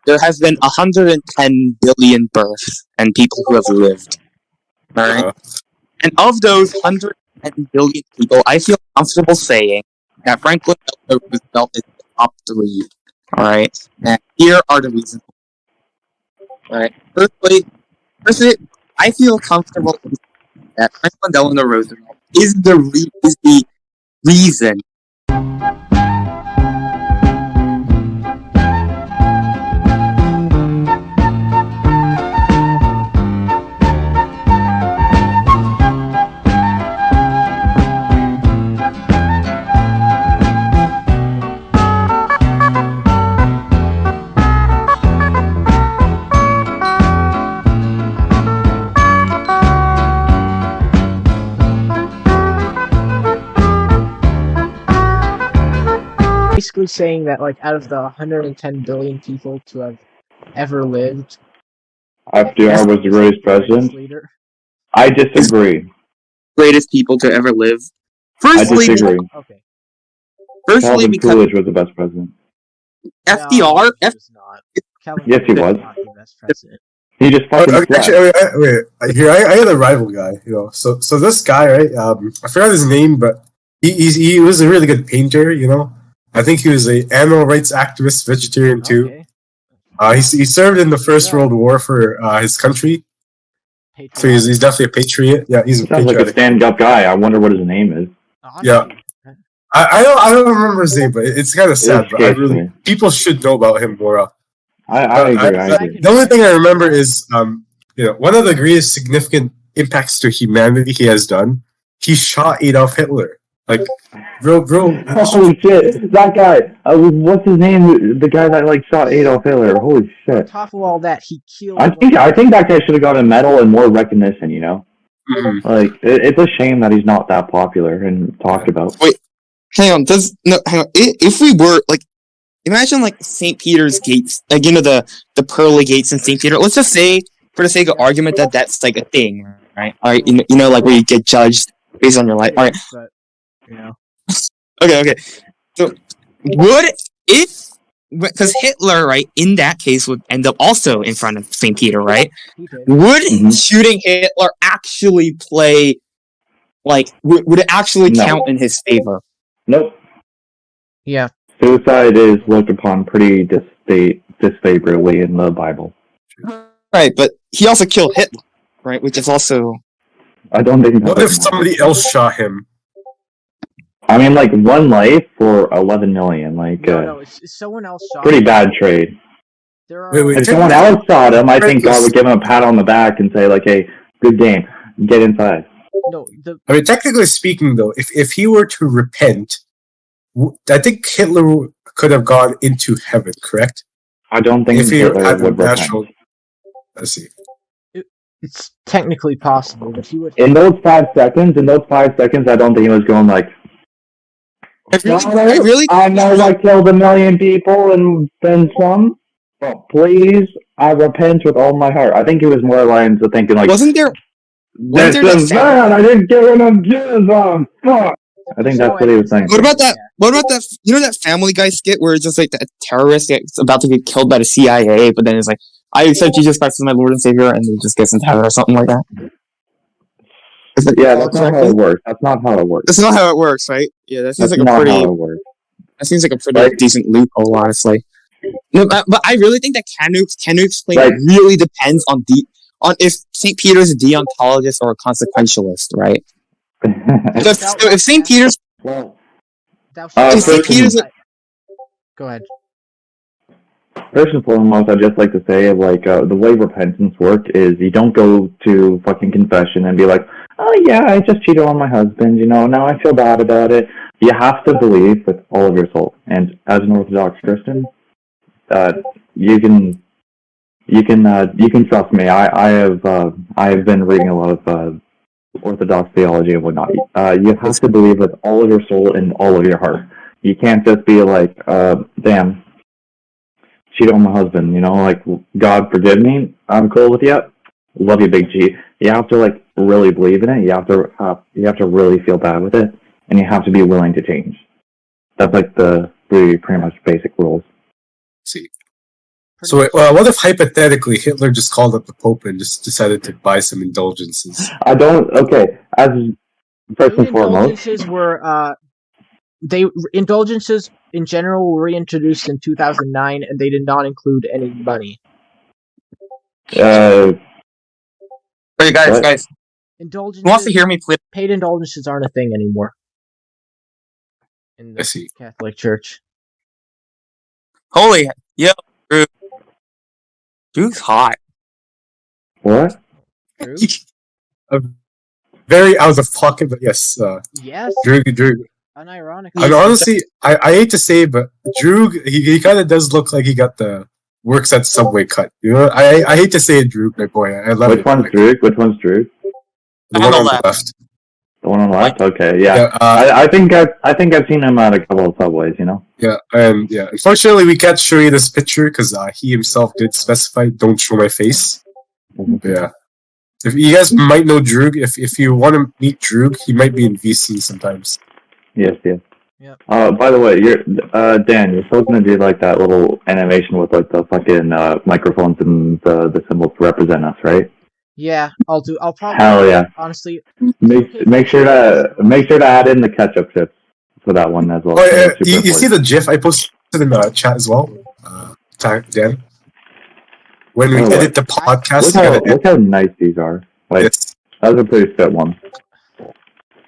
there has been 110 billion births and people who have lived. All right, and of those 110 billion people, I feel comfortable saying that Franklin Delano Roosevelt is the top 3. All right, and here are the reasons. All right, firstly, I feel comfortable that Franklin Delano Roosevelt is the reason. Basically saying that, like, out of the 110 billion people to have ever lived, FDR was the greatest president. Leader. I disagree. Greatest people to ever live. I disagree. Okay. Firstly, Calvin because Coolidge was the best president. FDR. No, he was not. Calvin Yes, he Coolidge was. not the best president. He just fucking slept. Actually, wait. Here, I had a rival guy. You know, so this guy, right? I forgot his name, but he was a really good painter. You know, I think he was a animal rights activist, vegetarian too. Okay. He served in the First World War for his country, so he's definitely a patriot. Yeah, he's a Sounds like a stand-up guy. I wonder what his name is. Yeah. I don't remember his name, but it's kind of sad. But people should know about him more. I agree. The only thing I remember is one of the greatest significant impacts to humanity he has done. He shot Adolf Hitler. Like, bro. Holy shit! That guy. What's his name? The guy that shot Adolf Hitler. Holy shit! On top of all that, he killed. I think that guy should have got a medal and more recognition. You know, Mm-hmm. it's a shame that he's not that popular and talked about. Wait. Hang on. If we were imagine St. Peter's gates, the pearly gates in St. Peter. Let's just say, for the sake of argument, that's a thing, right? All right, where you get judged based on your life. All right. But, Okay. So because Hitler, right, in that case would end up also in front of St. Peter, right? Would shooting Hitler actually play? Would it actually count in his favor? Nope. Yeah. Suicide is looked upon pretty disfavorably in the Bible. Right, but he also killed Hitler, right? Which is also... I don't think... What if somebody else shot him? I mean, one life for 11 million. No, it's someone else shot pretty him. bad trade. Wait, if someone else shot him, I think God would give him a pat on the back and say, hey, good game. Get inside. No, I mean, technically speaking, though, if he were to repent, I think Hitler could have gone into heaven, correct? I don't think Hitler would repent. Let's see. It's technically possible, but he would... In those 5 seconds, I don't think he was going I know I killed 1 million people and then some, but please, I repent with all my heart. I think it was more lines of thinking Wasn't there... This is bad. I didn't give enough jizz. Fuck. I think that's what he was saying. What about that? That Family Guy skit where it's just a terrorist that's about to get killed by the CIA, but then it's I accept Jesus Christ as my Lord and Savior, and he just gets into heaven or something like that. Yeah, that's not how it works. That's not how it works. That's not how it works, right? Yeah, that seems how it works. That seems like a pretty decent loophole, honestly. No, but I really think that Canucks play really depends on if St. Peter's a deontologist or a consequentialist, right? If St. Peter's... if St. Peter's... Go ahead. First and foremost, I'd just like to say, the way repentance works is you don't go to fucking confession and be like, oh yeah, I just cheated on my husband, now I feel bad about it. You have to believe with all of your soul. And as an Orthodox Christian, you can trust me. I have been reading a lot of Orthodox theology and whatnot. You have to believe with all of your soul and all of your heart. You can't just be damn, cheated on my husband, God forgive me, I'm cool with you. love you, Big G. You have to like really believe in it. You have to really feel bad with it, and you have to be willing to change. That's like the pretty much basic rules. See. So what if hypothetically Hitler just called up the Pope and just decided to buy some indulgences? I don't. Okay, as first and foremost, indulgences were indulgences in general were reintroduced in 2009, and they did not include any money. Wait, guys, What? guys. Indulgences. Who wants to hear me play? Paid indulgences aren't a thing anymore in I the see. Catholic Church. Holy, yo, Drew. Drew's hot. what? True? Very out of the pocket, but yes. Yes. Drew. Unironically. I mean, honestly, I hate to say it, but Drew, he kind of does look like he got the works at Subway cut. You know, I hate to say it, Drew, my boy. I love Which it. one's Drew? Which one's Drew? The one on the left. The one on the left. Okay, yeah. I think I've seen him at a couple of Subways. You know. Yeah, and yeah. Unfortunately, we can't show you this picture because he himself did specify don't show my face. Yeah. If you guys might know Droog, if you want to meet Droog, he might be in VC sometimes. Yes. Yep. By the way, you're Dan. You're still gonna do like that little animation with like the fucking microphones and the symbols to represent us, right? Yeah, I'll do. I'll probably. Hell yeah! Honestly, Make sure to add in the ketchup chips for that one as well. Oh, yeah, you see the GIF I posted in the chat as well, Dan. When we edit the podcast, look how nice these are. Like that was a pretty fit one.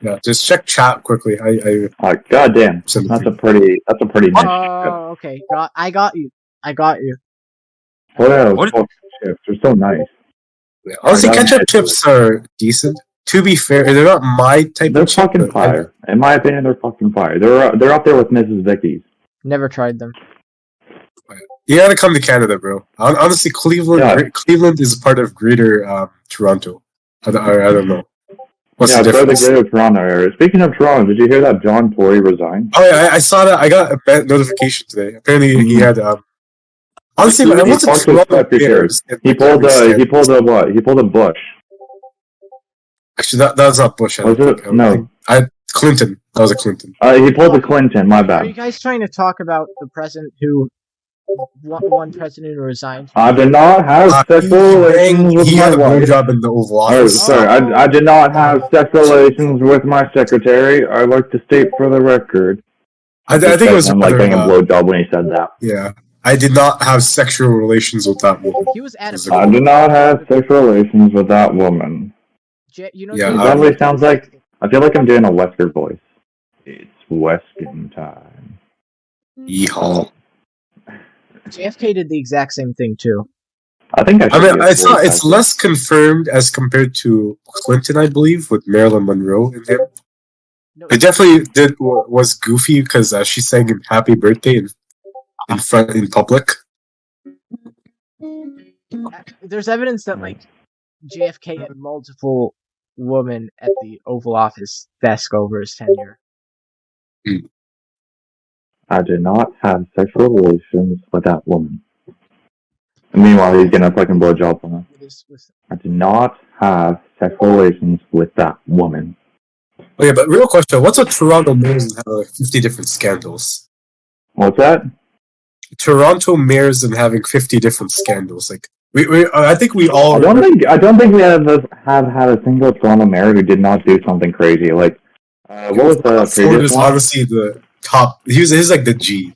Yeah, just check chat quickly. God damn, that's a pretty nice. Oh, okay. I got you. What chips? They're so nice. Yeah. Honestly, ketchup chips are decent. To be fair, they're not my type they're of chip. They're fucking fire. In my opinion, they're fucking fire. They're up there with Mrs. Vicky's. Never tried them. You gotta come to Canada, bro. Honestly, Cleveland is part of Greater Toronto. I don't know. What's the difference? The Greater Toronto area. Speaking of Toronto, did you hear that John Tory resigned? Oh yeah, I saw that. I got a notification today. Apparently, he had. Honestly, man, what's a Toronto Bears? He pulled a what? He pulled a Bush. Actually, that was not Bush. Was it? No. Clinton. That was a Clinton. He pulled a Clinton. My bad. Are you guys trying to talk about the president who? One president who resigned. I did not have sexual relations with my wife. Job in the Oval Office. Sorry, I did not have sexual relations with my secretary. I'd like to state for the record. I think it was like getting a blowjob when he said that. Yeah, I did not have sexual relations with that woman. He was at I did not have sexual relations with that woman. You know, yeah, that really sounds like. I feel like I'm doing a Wesker voice. It's Weskin time. Yeehaw. JFK did the exact same thing too. I mean, it's less confirmed as compared to Clinton, I believe, with Marilyn Monroe in there. No, it definitely was goofy because she sang him "Happy Birthday" in public. There's evidence that like JFK had multiple women at the Oval Office desk over his tenure. I did not have sexual relations with that woman. And meanwhile, he's getting a fucking blowjob from her. I did not have sexual relations with that woman. Okay, but real question: what's a Toronto mayors and have like 50 different scandals? What's that? Toronto mayors and having 50 different scandals. Like I think we all. I don't think we have had a single Toronto mayor who did not do something crazy. Like what was the previous one? Obviously the top. He's like the G.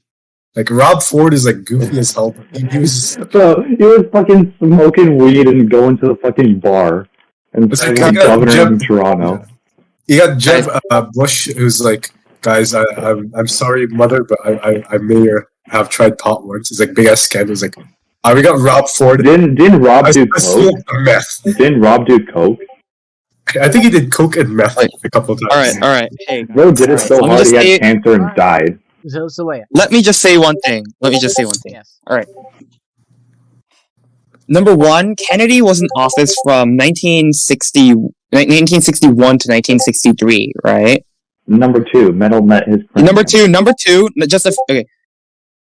Like Rob Ford is like goofy as hell. He was fucking smoking weed and going to the fucking bar and governor in Toronto. Yeah. You got Jeb Bush, who's like, guys, I'm sorry, mother, but I may have tried pot once. It's like big ass scandal. It's like, we got Rob Ford. Didn't Rob do coke? Meth. Didn't Rob do coke? I think he did coke and meth a couple of times. All right. Hey, bro did it so hard he had cancer and died. Let me just say one thing. Yes. All right. Number one, Kennedy was in office from 1961 to 1963, right? Number two, Metal met his friend. Number two, okay.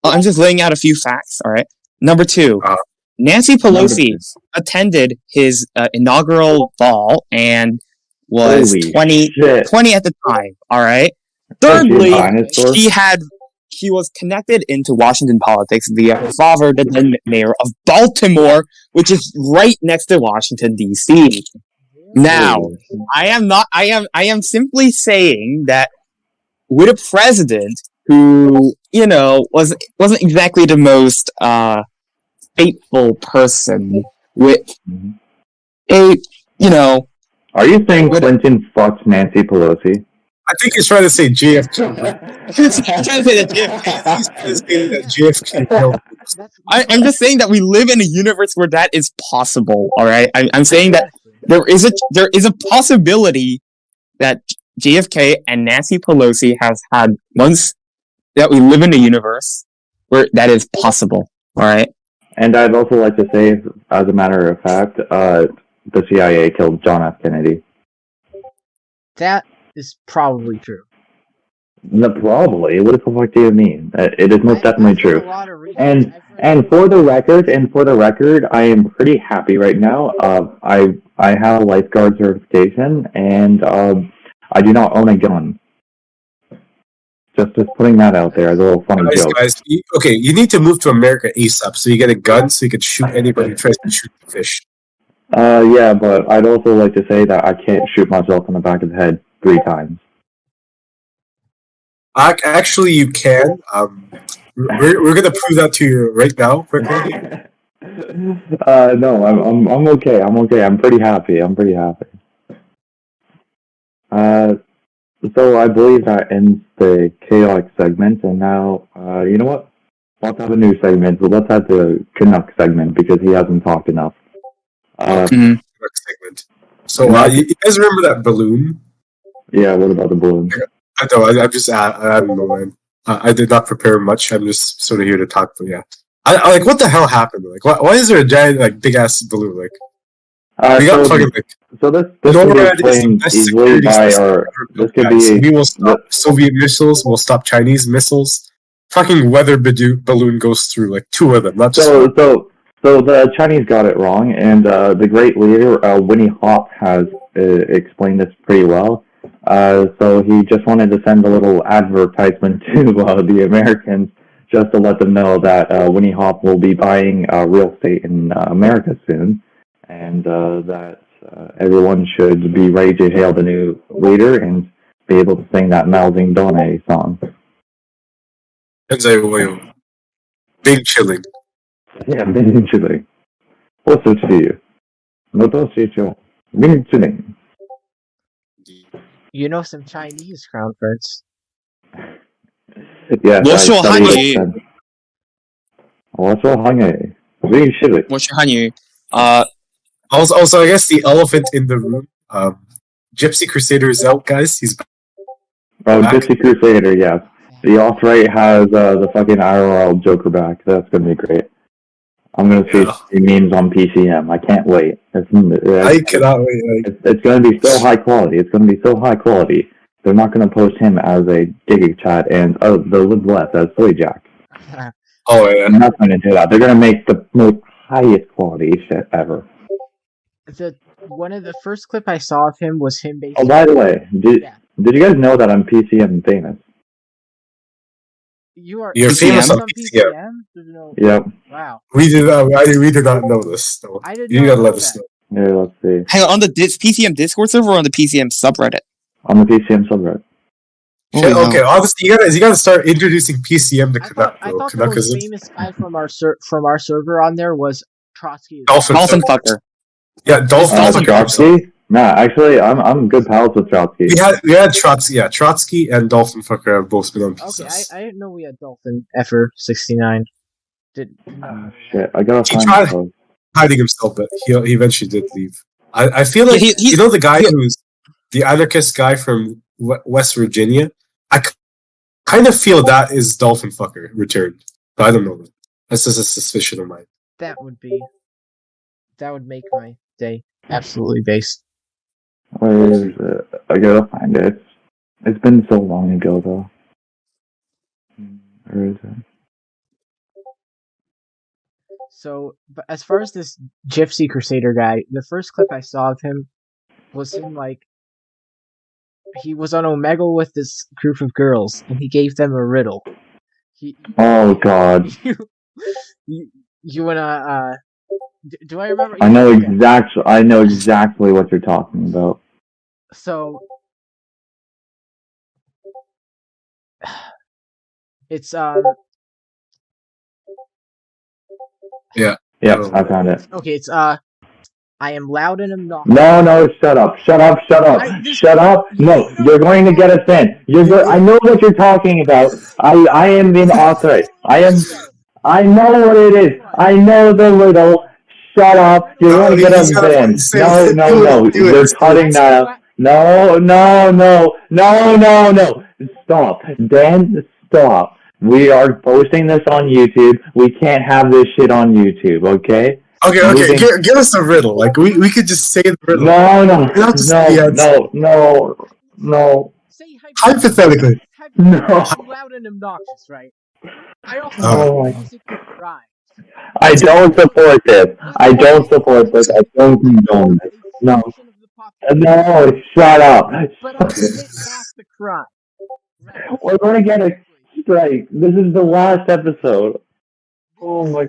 I'm just laying out a few facts, all right? Number two, Nancy Pelosi attended his inaugural ball and was Holy 20 shit. at the time. All right. Fuck you, Thirdly, dinosaur. she was connected into Washington politics via her father, the then mayor of Baltimore, which is right next to Washington D.C. Now, Holy shit. I am simply saying that with a president who, wasn't exactly the most faithful person with Mhm. a, Are you saying What- Clinton fucked Nancy Pelosi? I think he's trying to say JFK. I'm trying to say that He's trying to say that JFK killed. I'm just saying that we live in a universe where that is possible. All right, I'm saying that there is a possibility that JFK and Nancy Pelosi has had once that we live in a universe where that is possible. All right. And I'd also like to say, as a matter of fact, the CIA killed John F. Kennedy. That is probably true. No, probably. What the fuck do you mean? It is most definitely I've read true. a lot of research. And I've read- for the record, I am pretty happy right now. I have a lifeguard certification, and I do not own a gun. Just putting that out there as a little funny joke. Guys, you need to move to America ASAP so you get a gun so you can shoot anybody who tries to shoot the fish. Yeah, but I'd also like to say that I can't shoot myself in the back of the head 3 times. Actually, you can. We're gonna prove that to you right now, quickly. No, I'm okay. I'm okay. I'm pretty happy. So I believe that ends the chaotic segment, and now, you know what? Let's have a new segment. So let's have the Canuck segment because he hasn't talked enough. Next segment. So you guys remember that balloon? Yeah. What about the balloon? I know. I don't know, man. I did not prepare much. I'm just sort of here to talk. But yeah, I like what the hell happened? Like, why is there a giant like big ass balloon? Like, we got fucking like. So this can be explained easily by our. This could be. We will stop Soviet missiles. We'll stop Chinese missiles. Fucking weather balloon goes through like 2 of them, not just one. So the Chinese got it wrong, and the great leader Winnie Hop has explained this pretty well. So he just wanted to send a little advertisement to the Americans just to let them know that Winnie Hop will be buying real estate in America soon, and that everyone should be ready to hail the new leader and be able to sing that Mao Zedong song. Big chilling. Yeah, big chilling. What's it to you? No, don't see you. Big chilling. You know some Chinese, Crown Prince. Yes, What's your studied Hanyu? it. What's your Hanyu? Big chilling. 我是汉语。 Also, I guess the elephant in the room. Gypsy Crusader is out, guys. He's Oh, back. Gypsy Crusader, yes. The alt-right has the fucking IRL Joker back. That's gonna be great. I'm gonna see memes on PCM. I can't wait. I cannot wait. It's gonna be so high quality. They're not gonna post him as a Giga Chat and the Live Left as Soy Jack. Oh yeah. They're not gonna do that. They're gonna make the most highest quality shit ever. One of the first clip I saw of him was him basically. Oh, by the way, did you guys know that I'm PCM famous? You're famous on PCM? No. Yep. Wow. We did not know this. So I did you not gotta know let us that. know. Yeah, let's see. Hang on the PCM Discord server or on the PCM subreddit? On the PCM subreddit. Shit, okay, honestly, you gotta start introducing PCM to I Canuck, thought bro. the Canuck most is famous guy from our server on there was Trotsky. Dolphin fucker. Yeah, Dolphin Trotsky? Nah, actually, I'm good pals with Trotsky. We had Trotsky, Trotsky and Dolphin Fucker have both been on Okay, PSUS. I didn't know we had Dolphin Effer 69. Shit, I gotta He find tried the post. hiding himself, but he eventually did leave. I feel like He- you know the guy who's the anarchist guy from West Virginia. I kind of feel that is Dolphin Fucker returned, but I don't know. That's just a suspicion of mine. That would make my day absolutely based. Where is it? I gotta find it. It's been so long ago, though. Where is it? So, but as far as this Gypsy Crusader guy, the first clip I saw of him was him like he was on Omegle with this group of girls, and he gave them a riddle. Oh God! You wanna? Do I remember? I know Okay. exactly. I know exactly what you're talking about. So it's Yeah. Yeah, I found it. okay. It's I am loud and obnoxious. No, shut up, shut up. No, you're going to get us in. I know what you're talking about. I am inauthorized. I know what it is. I know the riddle. Shut up. You're going to get us in. No. You're cutting that out. No. Stop. Dan, stop. We are posting this on YouTube. We can't have this shit on YouTube, okay? Okay. Give us a riddle. Like we could just say the riddle. No. Say Hypothetically. No. I'm loud and obnoxious, right? I also music with rhymes. I don't support this. I don't condone this. No, shut up. But I'll admit half the crime. Right. We're going to get a strike. This is the last episode. Oh my.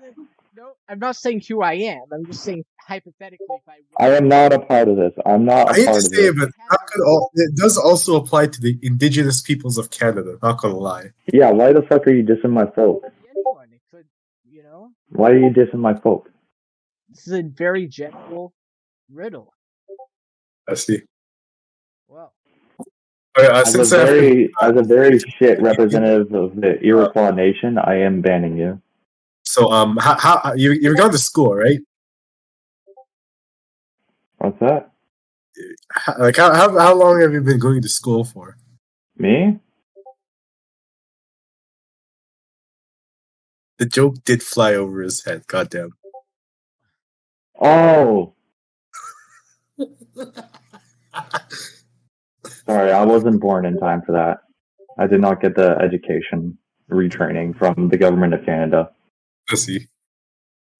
No, I'm not saying who I am. I'm just saying hypothetically if I am not a part of this. I'm not a I hate part to of say this. it, but it does also apply to the indigenous peoples of Canada. Not gonna lie. Yeah, why the fuck are you dissing my folk? Anyone, it could, Why are you dissing my folk? This is a very general riddle. I see. Well. As a very shit representative of the Iroquois Nation, I am banning you. So how you're going to school, right? What's that? Like how long have you been going to school for? Me? The joke did fly over his head. Goddamn. Oh. Sorry, I wasn't born in time for that. I did not get the education retraining from the government of Canada. I see.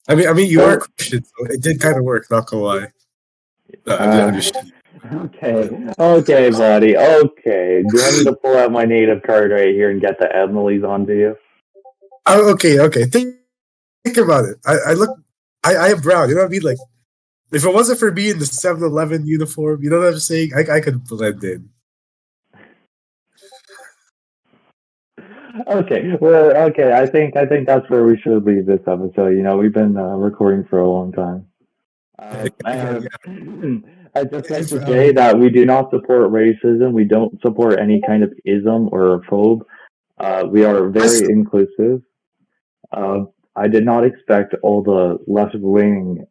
I mean, you are Christian, so it did kind of work. Not gonna lie. Okay, buddy. Okay, do I need to pull out my native card right here and get the Emily's onto you? Oh, okay. Think about it. I am brown. You know what I mean? Like, if it wasn't for me in the 7-Eleven uniform, you know what I'm saying? I could blend in. Okay, well, okay. I think that's where we should leave this episode. You know, we've been recording for a long time. I'd just like to say that we do not support racism. We don't support any kind of ism or phobe. We are very inclusive. I did not expect all the left-wing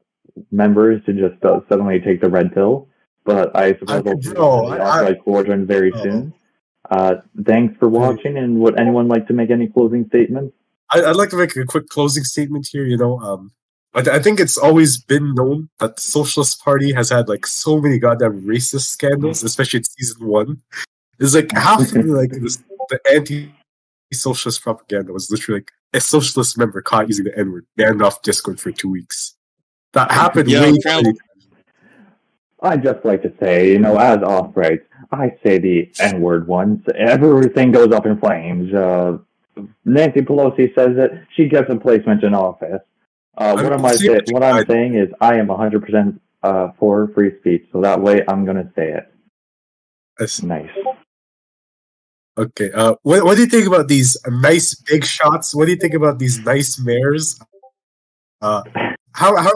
members to just suddenly take the red pill, but I suppose I'll see the quadrant very soon. Thanks for watching, and would anyone like to make any closing statements? I'd like to make a quick closing statement here. You know, I think it's always been known that the Socialist Party has had like so many goddamn racist scandals, especially in season 1. It's like half of the anti-socialist propaganda was literally like a socialist member caught using the N-word, banned off Discord for 2 weeks. That happened way too many times. I'd just like to say, you know, as off-right, I say the N-word once, everything goes up in flames. Nancy Pelosi says that she gets a placement in office. What I'm saying is I am 100% for free speech, so that way I'm going to say it. That's nice. Okay, what do you think about these nice big shots? What do you think about these nice mayors? How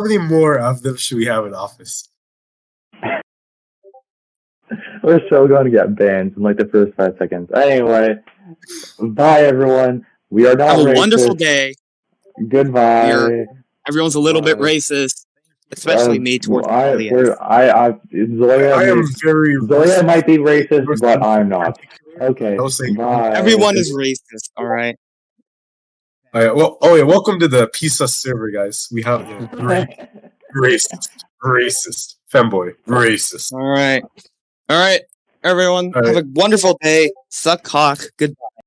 many more of them should we have in office? We're still going to get banned in like the first 5 seconds. Anyway, bye everyone. We are not Have a racist. wonderful day. Goodbye. Everyone's a little bit racist, especially me towards Zoya might be racist, but I'm not. Okay, bye. Everyone is racist, all right? Welcome to the PSUS server, guys. We have racist, femboy, racist. All right, everyone. Have a wonderful day. Suck cock. Goodbye.